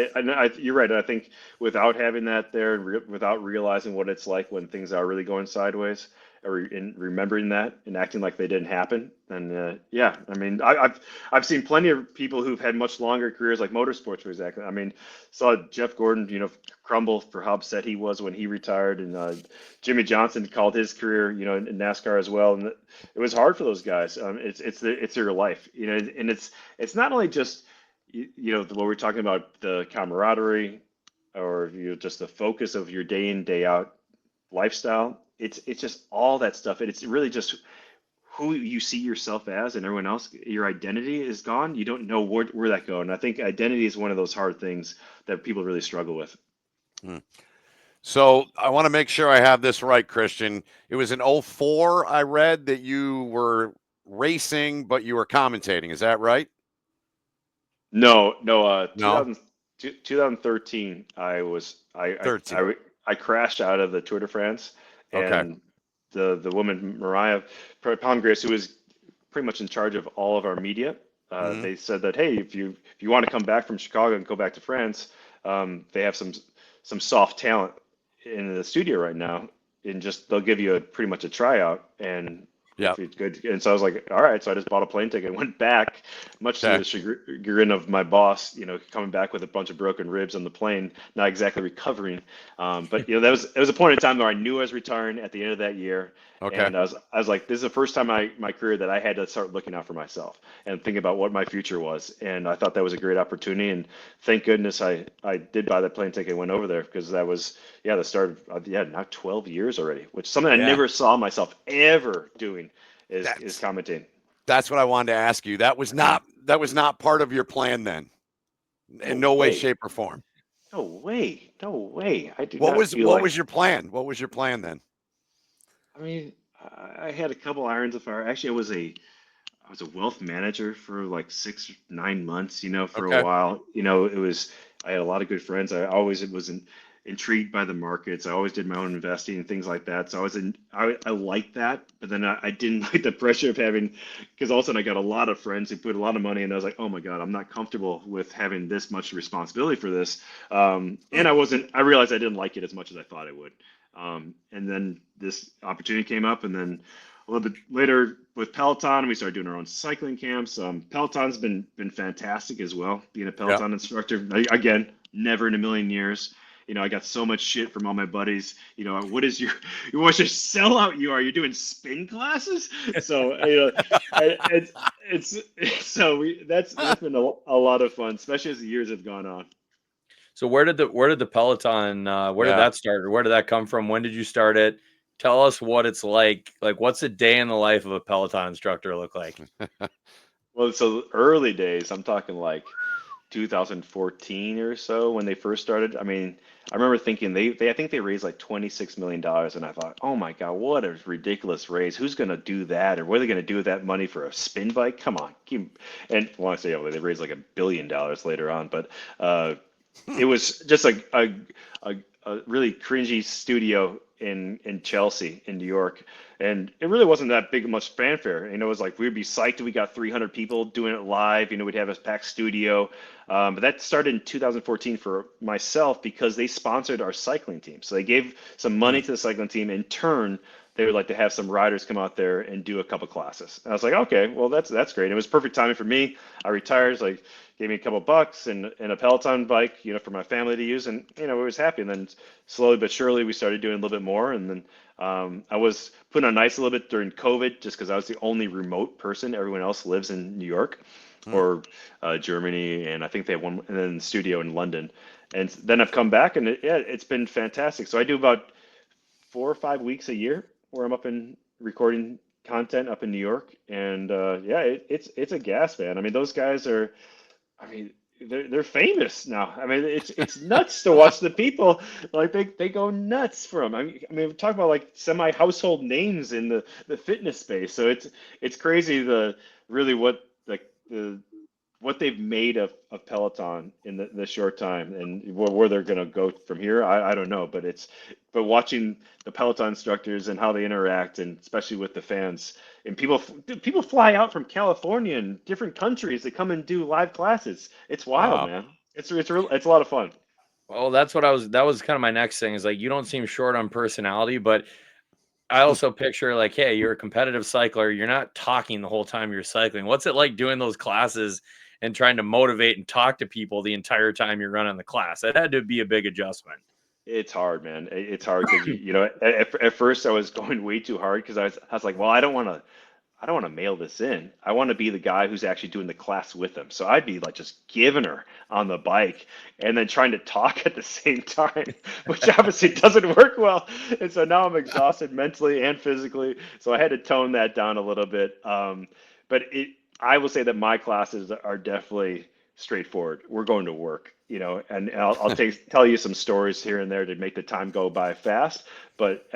you're right. I think without having that there, and without realizing what it's like when things are really going sideways, or in remembering that and acting like they didn't happen, and yeah, I mean, I've seen plenty of people who've had much longer careers, like motorsports, for example. I mean, saw Jeff Gordon, crumble for how upset he was when he retired, and Jimmy Johnson called his career, in NASCAR as well, and it was hard for those guys. It's their life, and it's not only just what we're talking about, the camaraderie or just the focus of your day in day out lifestyle. It's just all that stuff, and it's really just who you see yourself as, and everyone else, your identity is gone. You don't know where that goes, and I think identity is one of those hard things that people really struggle with. Mm. So I want to make sure I have this right, Christian. It was in '04 I read that you were racing, but you were commentating. Is that right? No, no, No? 2013, I 13. I crashed out of the Tour de France, Okay. and the woman Mariah Palmgren, who was pretty much in charge of all of our media, Hmm. they said that, hey, if you want to come back from Chicago and go back to France, they have some soft talent in the studio right now, and just they'll give you pretty much a tryout, and Yeah. if it's good. And so I was like, all right. So I just bought a plane ticket and went back, much to Okay. the chagrin of my boss, coming back with a bunch of broken ribs on the plane, not exactly recovering. But that was a point in time where I knew I was retiring at the end of that year. Okay. And I was like, this is the first time my career that I had to start looking out for myself and think about what my future was. And I thought that was a great opportunity. And thank goodness I did buy that plane ticket and went over there, because that was, the start of, now 12 years already, which is something I Yeah. never saw myself ever doing is That's commenting. that's what I wanted to ask you. That was not part of your plan then. In No no way, way. shape, or form. No way. No way. I do What not was feel what like. was your plan? What was your plan then? I mean, I had a couple irons of fire. Actually, I was a wealth manager for like 6, 9 months, for a Okay. while. I had a lot of good friends. I always was intrigued by the markets. I always did my own investing and things like that. So I liked that, but then I didn't like the pressure of having, because all of a sudden I got a lot of friends who put a lot of money, and I was like, oh my God, I'm not comfortable with having this much responsibility for this. And I realized I didn't like it as much as I thought I would. And then this opportunity came up, and then a little bit later with Peloton, we started doing our own cycling camps. Peloton's been fantastic as well. Being a Yeah. Peloton instructor, again, never in a million years. I got so much shit from all my buddies. What is what your sellout you are? You're doing spin classes. So that's been a lot of fun, especially as the years have gone on. So where did the Peloton where did Yeah. that start, or where did that come from? When did you start it? Tell us what it's like. Like, what's a day in the life of a Peloton instructor look like? Well, so early days, I'm talking like 2014 or so when they first started. I mean, I remember thinking I think they raised like $26 million, and I thought, oh my God, what a ridiculous raise! Who's going to do that, or what are they going to do with that money for a spin bike? Come on, and well, I say, oh, they raised like $1 billion later on, but it was just like a really cringy studio in Chelsea, in New York. And it really wasn't that big much fanfare. It was like we'd be psyched if we got 300 people doing it live. We'd have a packed studio. But that started in 2014 for myself because they sponsored our cycling team. So they gave some money to the cycling team. In turn, they would like to have some riders come out there and do a couple classes. And I was like, okay, well, that's great. It was perfect timing for me. I retired, like gave me a couple bucks and a Peloton bike, for my family to use, and we was happy. And then slowly but surely, we started doing a little bit more. And then I was put on ice a little bit during COVID, just because I was the only remote person. Everyone else lives in New York or Germany, and I think they have one, and then the studio in London. And then I've come back, and it's been fantastic. So I do about 4 or 5 weeks a year where I'm up in recording content up in New York, and it's a gas, man. I mean, those guys are. I mean, they're famous now. I mean, it's nuts to watch the people, like they go nuts for them. I mean, we're talking about like semi-household names in the fitness space. So it's crazy really what they've made of Peloton in the short time, and where they're going to go from here. I don't know, but watching the Peloton instructors and how they interact, and especially with the fans, and people fly out from California and different countries to come and do live classes. It's wild, Wow. man. It's a lot of fun. Well, that was kind of my next thing, is like, you don't seem short on personality, but I also picture like, hey, you're a competitive cycler. You're not talking the whole time you're cycling. What's it like doing those classes and trying to motivate and talk to people the entire time you're running the class? That had to be a big adjustment. It's hard, man. It's hard because at first I was going way too hard because I was like, well, I don't want to mail this in. I want to be the guy who's actually doing the class with them. So I'd be like just giving her on the bike and then trying to talk at the same time, which obviously doesn't work well. And so now I'm exhausted mentally and physically. So I had to tone that down a little bit. But I will say that my classes are definitely straightforward. We're going to work, and I'll tell you some stories here and there to make the time go by fast. But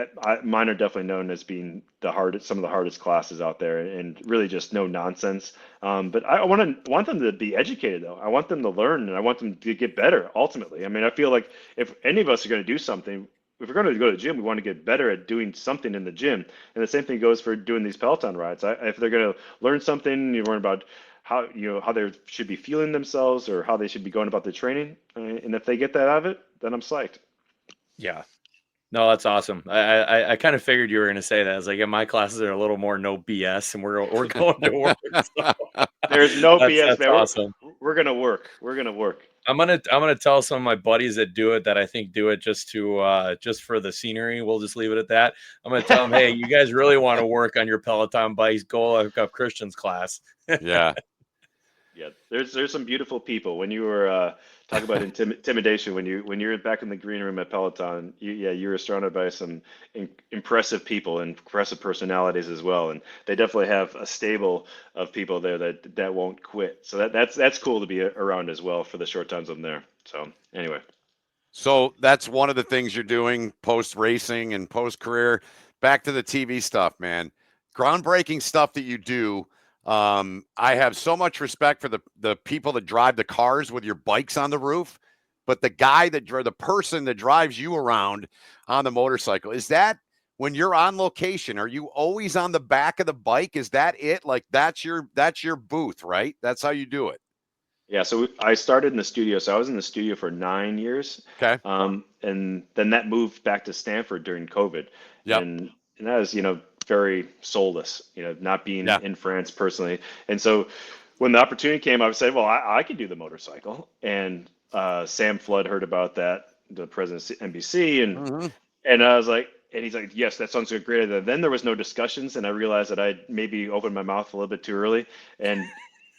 mine are definitely known as being some of the hardest classes out there, and really just no nonsense. But I want them to be educated, though. I want them to learn, and I want them to get better ultimately. I mean, I feel like if any of us are going to do something, if we're going to go to the gym, we want to get better at doing something in the gym. And the same thing goes for doing these Peloton rides. If they're going to learn something, you learn about how they should be feeling themselves or how they should be going about the training. And if they get that out of it, then I'm psyched. Yeah. No, that's awesome. I kind of figured you were going to say that. I was like, yeah, my classes are a little more no BS, and we're going to work. So There's no BS, that's man. awesome. We're gonna work. We're gonna work. I'm gonna tell some of my buddies that do it, that I think do it just for the scenery. We'll just leave it at that. I'm gonna tell them, hey, you guys really want to work on your Peloton bikes, go look up Christian's class. Yeah. Yeah, there's some beautiful people. When you were talking about intimidation, when you're back in the green room at Peloton, you were surrounded by some impressive people and impressive personalities as well, and they definitely have a stable of people there that won't quit. So that's cool to be around as well for the short times I'm there. So anyway. So that's one of the things you're doing post racing and post career. Back to the TV stuff, man. Groundbreaking stuff that you do. I have so much respect for the people that drive the cars with your bikes on the roof, but the person that drives you around on the motorcycle, is that when you're on location? Are you always on the back of the bike? Is that it? Like that's your booth, right? That's how you do it. Yeah, so I started in the studio. So I was in the studio for 9 years, Okay. and then that moved back to Stanford during COVID, Yep. and that was very soulless, not being Yeah. in France personally. And so when the opportunity came, I would say, well, I could do the motorcycle. And Sam Flood heard about that, the president of NBC, Mm-hmm. and I was like, and he's like, yes, that sounds like a great idea. Then there was no discussions, and I realized that I maybe opened my mouth a little bit too early, and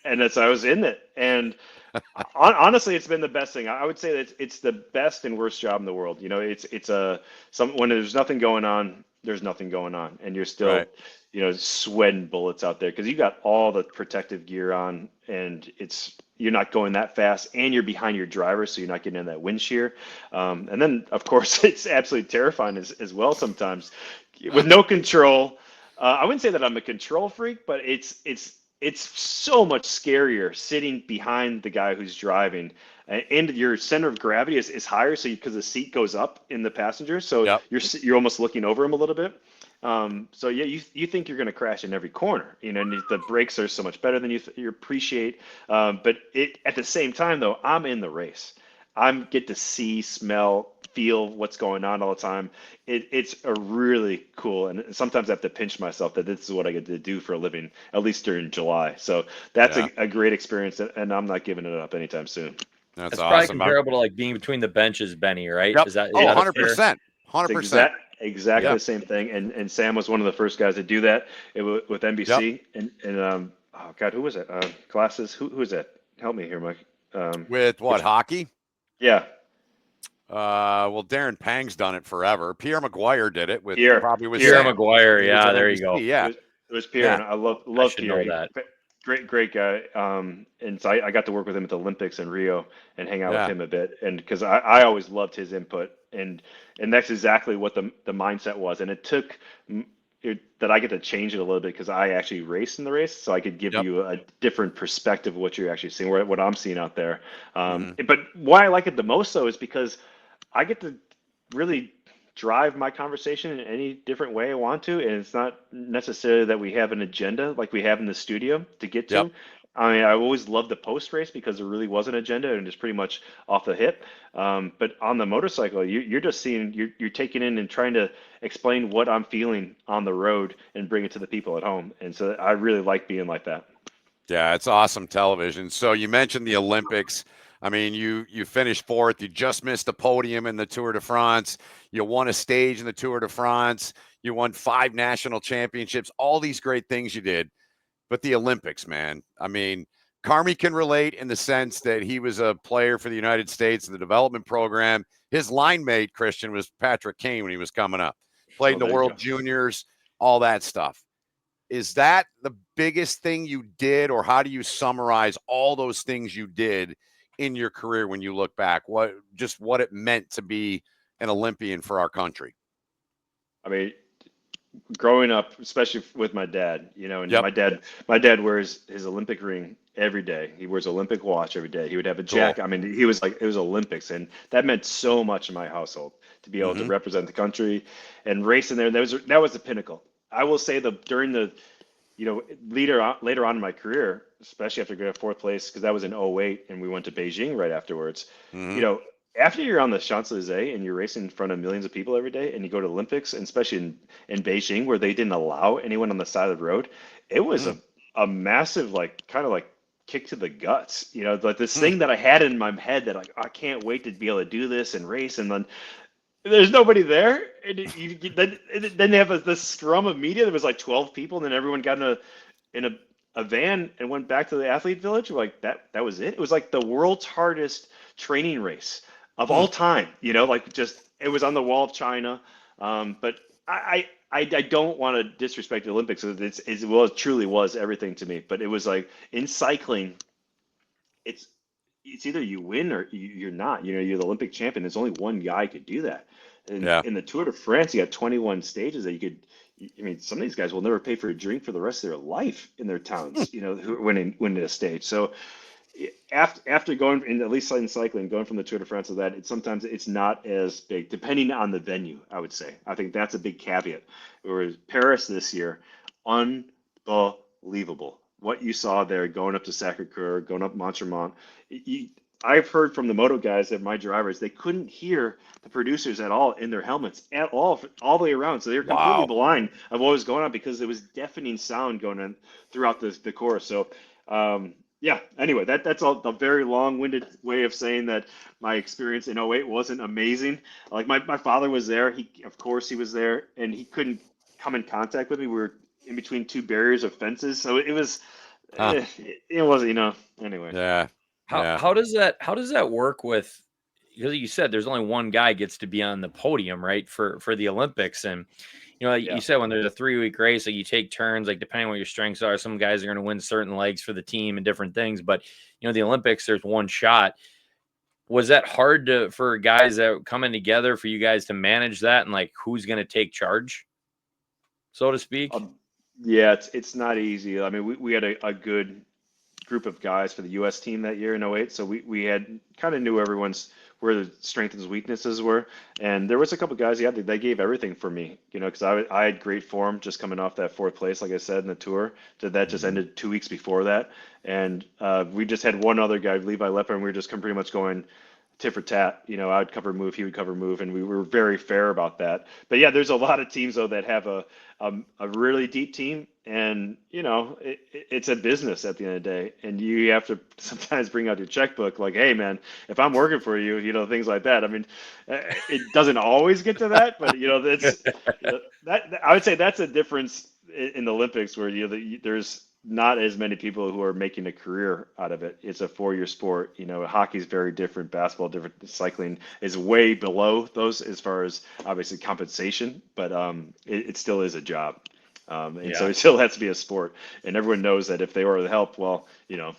that's I was in it. And honestly, it's been the best thing. I would say that it's the best and worst job in the world. It's when there's nothing going on, there's nothing going on, and you're still, Right. sweating bullets out there because you got all the protective gear on, and you're not going that fast, and you're behind your driver, so you're not getting in that wind shear. And then, of course, it's absolutely terrifying as well sometimes with no control. I wouldn't say that I'm a control freak, but it's so much scarier sitting behind the guy who's driving, and your center of gravity is higher, so because the seat goes up in the passenger, so Yep. you're almost looking over him a little bit. So yeah, you think you're going to crash in every corner, and the brakes are so much better than you appreciate. But at the same time though, I'm in the race. I get to see, smell, feel what's going on all the time. It's a really cool, and sometimes I have to pinch myself that this is what I get to do for a living, at least during July. So that's Yeah. a great experience, and I'm not giving it up anytime soon. That's It's probably awesome. comparable to like being between the benches, Benny, right? Yep. Is that Oh, a fair? 100%. It's 100%. exactly Yep. the same thing. And Sam was one of the first guys to do that with Yep. NBC. And oh God, who was it? Glasses. Who is that? Help me here, Mike. With what, hockey? Yeah, Well, Darren Pang's done it forever. Pierre McGuire did it with Pierre. probably with Pierre Sam. McGuire. He was Yeah, with there you NBC. go. Yeah. It was Pierre, Yeah. and I I love should Pierre. know that. Great guy. And so I got to work with him at the Olympics in Rio and hang out with Yeah. him a bit. And because I always loved his input, and that's exactly what the mindset was. And it took that I get to change it a little bit because I actually raced in the race, so I could give Yep. you a different perspective of what you're actually seeing, what I'm seeing out there. Mhm. But why I like it the most though is because I get to really drive my conversation in any different way I want to, and it's not necessarily that we have an agenda like we have in the studio to get Yep. to. I mean, I always loved the post race because there really was an agenda and it's pretty much off the hip. But on the motorcycle, you're just seeing, you're taking in and trying to explain what I'm feeling on the road and bring it to the people at home. And so I really like being like that. Yeah, it's awesome television. So you mentioned the Olympics. I mean, you finished fourth. You just missed the podium in the Tour de France. You won a stage in the Tour de France. You won 5 national championships. All these great things you did. But the Olympics, man. I mean, Carmi can relate in the sense that he was a player for the United States in the development program. His line mate, Christian, was Patrick Kane when he was coming up. Played Oh, in the there you World go. Juniors, all that stuff. Is that the biggest thing you did, or how do you summarize all those things you did in your career when you look back? What it meant to be an Olympian for our country? I mean, growing up, especially with my dad, and Yep. my dad wears his Olympic ring every day. He wears Olympic watch every day. He would have a Cool. jacket. I mean, he was like, it was Olympics, and that meant so much in my household to be able to Mm-hmm. represent the country and race in there. That was the pinnacle. I will say during the, later on in my career, especially after getting 4th place, because that was in '08 and we went to Beijing right afterwards. Mm-hmm. After you're on the Champs-Elysees and you're racing in front of millions of people every day, and you go to Olympics, and especially in Beijing where they didn't allow anyone on the side of the road, it was a massive, like, kind of like kick to the guts, like this thing that I had in my head that, like, I can't wait to be able to do this and race, and then there's nobody there, and then they have this scrum of media. There was like 12 people, and then everyone got in a van and went back to the athlete village. Like that was it. It was like the world's hardest training race of all time. Like, just, it was on the wall of China. But I don't want to disrespect the Olympics. It truly was everything to me. But it was like in cycling, it's it's either you win or you're not. You're the Olympic champion. There's only one guy could do that. And Yeah. in the Tour de France, you got 21 stages that you could. I mean, some of these guys will never pay for a drink for the rest of their life in their towns. Who are winning a stage. So after going, in at least in cycling, going from the Tour de France to that, sometimes it's not as big, depending on the venue. I would say. I think that's a big caveat. Whereas Paris this year, unbelievable. What you saw there, going up to Sacré-Cœur, going up Mont-Tremont. I've heard from the moto guys that my drivers, they couldn't hear the producers at all in their helmets at all the way around. So they were completely Wow. blind of what was going on because it was deafening sound going on throughout the course. So, yeah, anyway, that's all a very long-winded way of saying that my experience in '08 wasn't amazing. Like my father was there. Of course he was there, and he couldn't come in contact with me. We were in between two barriers of fences. So it was, Huh. it wasn't, anyway. Yeah. Yeah. How does that work with, because you said there's only one guy gets to be on the podium, right, for the Olympics, and Yeah. you said when there's a 3-week race, like you take turns, like depending on what your strengths are, some guys are going to win certain legs for the team and different things, but the Olympics, there's one shot. Was that hard for guys that coming together for you guys to manage that, and like who's going to take charge, so to speak? Yeah, it's not easy. I mean, we had a good group of guys for the U.S. team that year in '08, so we had kind of knew everyone's where the strengths and weaknesses were, and there was a couple guys, yeah, they gave everything for me, because I had great form just coming off that fourth place, like I said in the tour. That just ended 2 weeks before that, and we just had one other guy, Levi Lepper, and we were just pretty much going tit for tat. I'd cover move, he would cover move, and we were very fair about that. But yeah, there's a lot of teams though that have a really deep team, and it's a business at the end of the day, and you have to sometimes bring out your checkbook, like, hey man, if I'm working for you, things like that. I mean, it doesn't always get to that, but that's that I would say that's a difference in the Olympics where there's not as many people who are making a career out of it. It's a 4-year sport. Hockey's very different, basketball different, cycling is way below those as far as obviously compensation, but it still is a job. And so it still has to be a sport. And everyone knows that if they order the help, well, how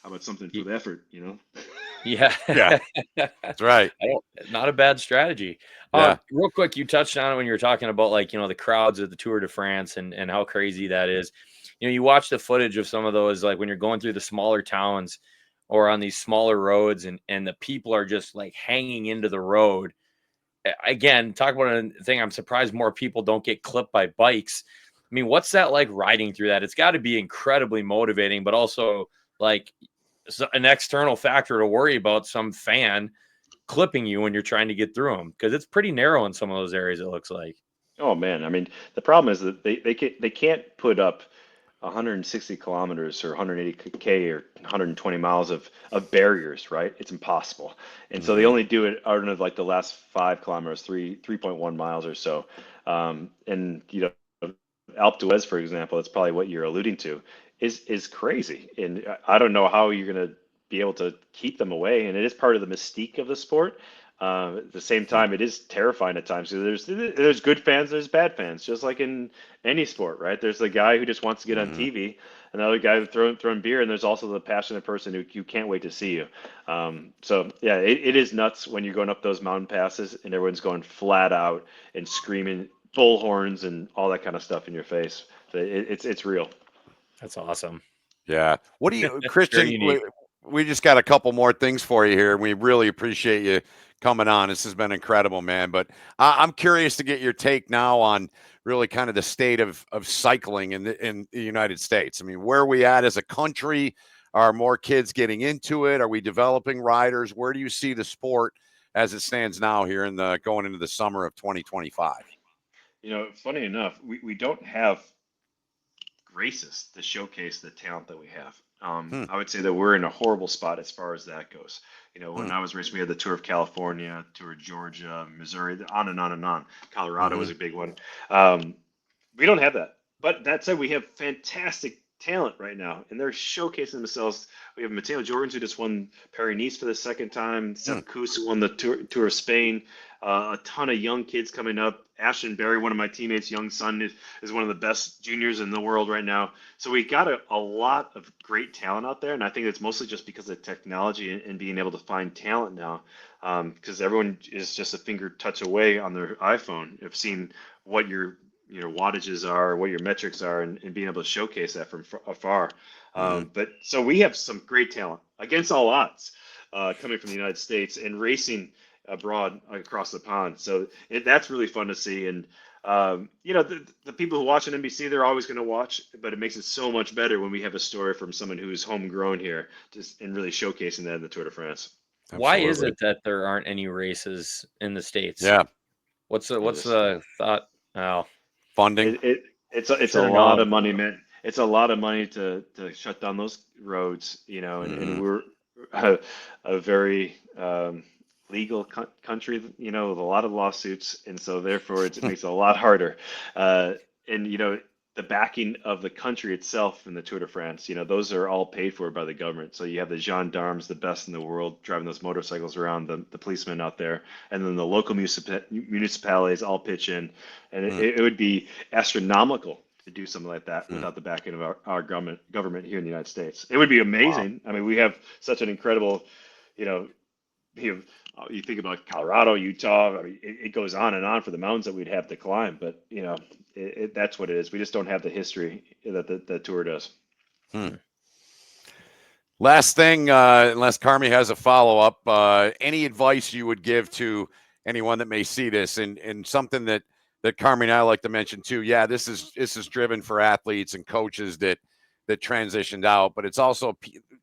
about something for the effort, Yeah. Yeah. That's right. Not a bad strategy. Yeah. Real quick, you touched on it when you were talking about like, the crowds at the Tour de France and how crazy that is. You watch the footage of some of those, like when you're going through the smaller towns or on these smaller roads and the people are just like hanging into the road. Again, talk about a thing. I'm surprised more people don't get clipped by bikes. I mean, what's that like riding through that? It's got to be incredibly motivating, but also like an external factor to worry about some fan clipping you when you're trying to get through them, because it's pretty narrow in some of those areas, it looks like. Oh man, I mean, the problem is that they can't put up 160 kilometers or 180K or 120 miles of barriers, right? It's impossible. And so they Mhm. only do it out of like the last 5 kilometers, 3.1 miles or so. And Alpe d'Huez, for example, it's probably what you're alluding to, is crazy. And I don't know how you're going to be able to keep them away. And it is part of the mystique of the sport. At the same time, it is terrifying at times. So there's good fans, there's bad fans, just like in any sport, right? There's the guy who just wants to get on Mhm. TV, another guy throwing beer, and there's also the passionate person who can't wait to see you. So yeah, it is nuts when you're going up those mountain passes and everyone's going flat out and screaming bull horns and all that kind of stuff in your face. So it's real. That's awesome. Yeah. What do you, Very Christian? unique. We just got a couple more things for you here. We really appreciate you coming on. This has been incredible, man. But I'm curious to get your take now on really kind of the state of cycling in the United States. I mean, where are we at as a country? Are more kids getting into it? Are we developing riders? Where do you see the sport as it stands now here in the going into the summer of 2025? Funny enough, we don't have races to showcase the talent that we have. Hmm. I would say that we're in a horrible spot as far as that goes. Hmm. When I was racing, we had the Tour of California, Tour of Georgia, Missouri, on and on and on. Colorado Mhm. was a big one. We don't have that. But that said, we have fantastic talent right now, and they're showcasing themselves. We have Mateo Jorgens, who just won Paris-Nice for the second time. Sepp Kuss, who won the Tour of Spain. A ton of young kids coming up. Ashton Berry, one of my teammates' young son, is one of the best juniors in the world right now. So we got a lot of great talent out there, and I think it's mostly just because of technology and being able to find talent now, because everyone is just a finger touch away on their iPhone of seeing what your wattages are, what your metrics are, and being able to showcase that from afar. But so we have some great talent against all odds coming from the United States and racing abroad across the pond. So that's really fun to see. And the people who watch on NBC, they're always going to watch, but it makes it so much better when we have a story from someone who's homegrown here, and really showcasing that in the Tour de France. Why is it that there aren't any races in the States? Yeah. What's the thought? Oh, funding. It's a lot of money, man. It's a lot of money to shut down those roads, and we're a very legal country, with a lot of lawsuits, and so therefore it makes it a lot harder. And the backing of the country itself in the Tour de France, those are all paid for by the government. So you have the gendarmes, the best in the world, driving those motorcycles around, the policemen out there, and then the local municipalities all pitch in, and it would be astronomical to do something like that without the backing of our government here in the United States. It would be amazing. Wow. I mean, we have such an incredible, you think about Colorado, Utah. I mean, it goes on and on for the mountains that we'd have to climb, but that's what it is. We just don't have the history that the Tour does. Last thing, unless Carmi has a follow-up, any advice you would give to anyone that may see this, and something that Carmi and I like to mention too. Yeah, this is driven for athletes and coaches that transitioned out, but it's also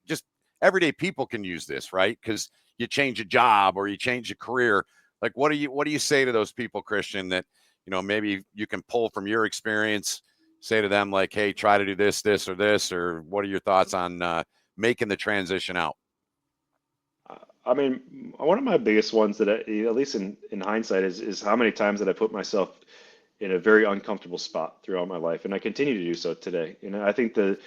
just everyday people can use this, right? Because you change a job or you change a career. Like, what do you say to those people, Christian, that, maybe you can pull from your experience, say to them like, hey, try to do this, this, or this, or what are your thoughts on making the transition out? I mean, one of my biggest ones that at least in hindsight is how many times that I put myself in a very uncomfortable spot throughout my life. And I continue to do so today. I think the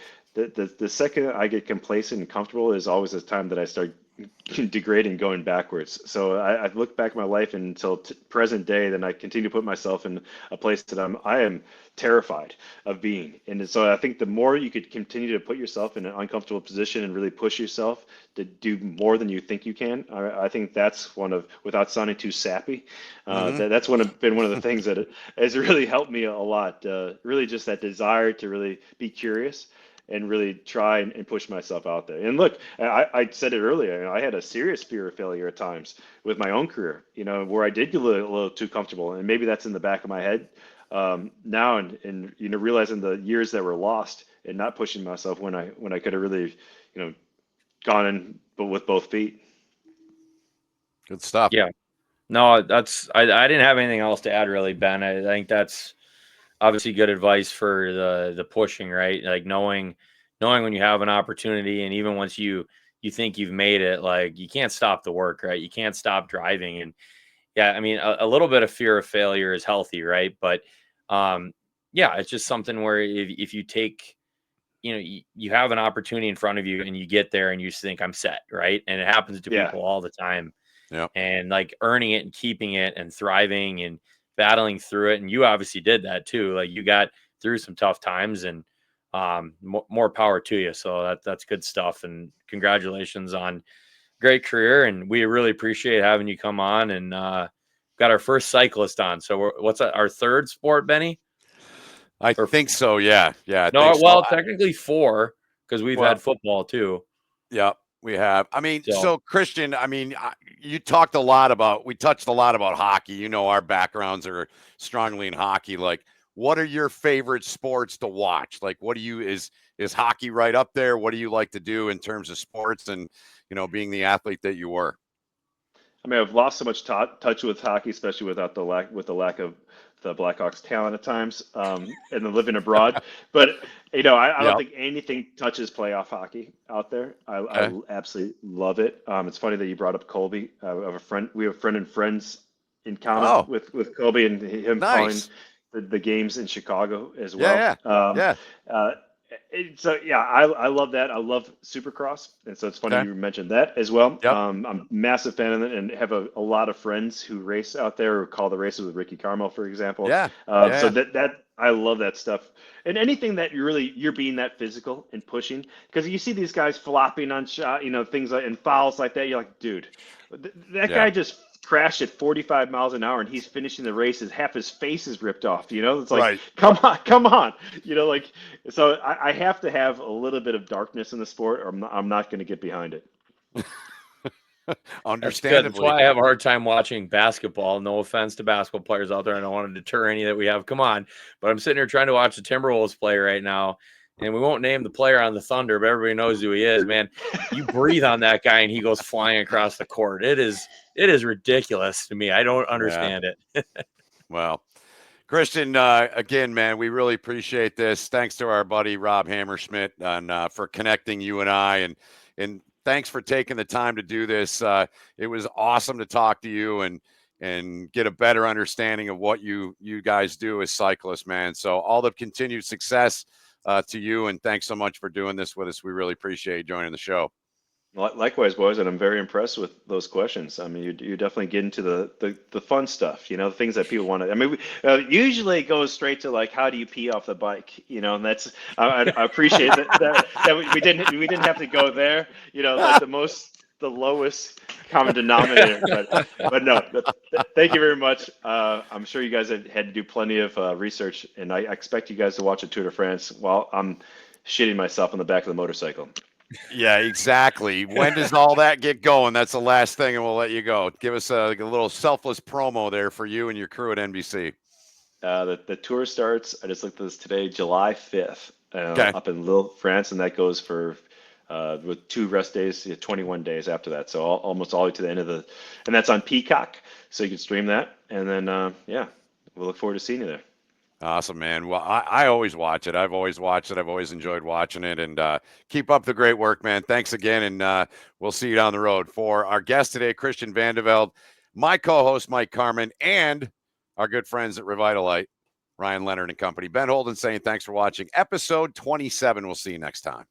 second I get complacent and comfortable is always the time that I start degrading, going backwards. So I look back at my life until present day, then I continue to put myself in a place that I am terrified of being. And so I think the more you could continue to put yourself in an uncomfortable position and really push yourself to do more than you think you can, I think that's without sounding too sappy, that's been one of the things that has really helped me a lot. Really just that desire to really be curious and really try and push myself out there. And look, I said it earlier, I had a serious fear of failure at times with my own career, where I did get a little too comfortable. And maybe that's in the back of my head now, and realizing the years that were lost and not pushing myself when I could have really, gone in but with both feet. Good stuff. Yeah. No, I didn't have anything else to add really, Ben. I think that's obviously good advice for the pushing, right? Like knowing when you have an opportunity, and even once you think you've made it, like you can't stop the work, right? You can't stop driving. And yeah, I mean, a little bit of fear of failure is healthy, right? But yeah, it's just something where if you take, you have an opportunity in front of you and you get there and you just think I'm set, right? And it happens to people all the time. Yeah. And like earning it and keeping it and thriving and battling through it. And you obviously did that too. Like you got through some tough times, and more power to you. So that's good stuff. And congratulations on great career. And we really appreciate having you come on, and got our first cyclist on. So what's that, our third sport, Benny? I think so. Yeah. Yeah. No, well, technically 4, because we've had football too. Yeah, we have. I mean, so Christian, I mean, we touched a lot about hockey. Our backgrounds are strongly in hockey. Like, what are your favorite sports to watch? Like, is hockey right up there? What do you like to do in terms of sports and, being the athlete that you were? I mean, I've lost so much touch with hockey, especially with the lack of the Blackhawks talent at times, and then living abroad. But I don't think anything touches playoff hockey out there. I absolutely love it. It's funny that you brought up Colby. I have a friend. We have a friend and friends in common with Colby, and him calling the games in Chicago as well. So yeah, I love that. I love Supercross, and so it's funny Okay. you mentioned that as well. Yep. I'm a massive fan of it, and have a lot of friends who race out there, who call the races with Ricky Carmel, for example. Yeah. So Yeah. that I love that stuff, and anything that you're being that physical and pushing, because you see these guys flopping on shot, things like and fouls like that. You're like, dude, that Yeah. guy just crashed at 45 miles an hour and he's finishing the race, half his face is ripped off. It's like, Right. come on, like. So I have to have a little bit of darkness in the sport, or I'm not going to get behind it. That's good. That's Understandably. why I have a hard time watching basketball. No offense to basketball players out there. I don't want to deter any that we have. Come on. But I'm sitting here trying to watch the Timberwolves play right now. And we won't name the player on the Thunder, but everybody knows who he is, man. You breathe on that guy and he goes flying across the court. It is ridiculous to me. I don't understand it. Well, Christian, again, man, we really appreciate this. Thanks to our buddy Rob Hammerschmidt for connecting you and I, and thanks for taking the time to do this. It was awesome to talk to you and get a better understanding of what you guys do as cyclists, man. So all the continued success to you, and thanks so much for doing this with us. We really appreciate you joining the show. Likewise, boys, and I'm very impressed with those questions. I mean, you definitely get into the fun stuff, the things that people want to. I mean, usually it goes straight to like, how do you pee off the bike, and that's I appreciate that we didn't have to go there, like the lowest common denominator. But no, thank you very much. I'm sure you guys had to do plenty of research, and I expect you guys to watch the Tour de France while I'm shitting myself on the back of the motorcycle. Yeah, exactly. When does all that get going? That's the last thing, and we'll let you go. Give us a little selfless promo there for you and your crew at NBC. The tour starts, I just looked at this today, July 5th, Okay. up in Lille, France, and that goes for with 2 rest days, 21 days after that. So almost all the way to the end and that's on Peacock, so you can stream that. And then, we'll look forward to seeing you there. Awesome, man. Well, I always watch it. I've always watched it. I've always enjoyed watching it. And keep up the great work, man. Thanks again. And we'll see you down the road. For our guest today, Christian Vande Velde, my co-host, Mike Carmen, and our good friends at Revitalite, Ryan Leonard and company. Ben Holden saying thanks for watching episode 27. We'll see you next time.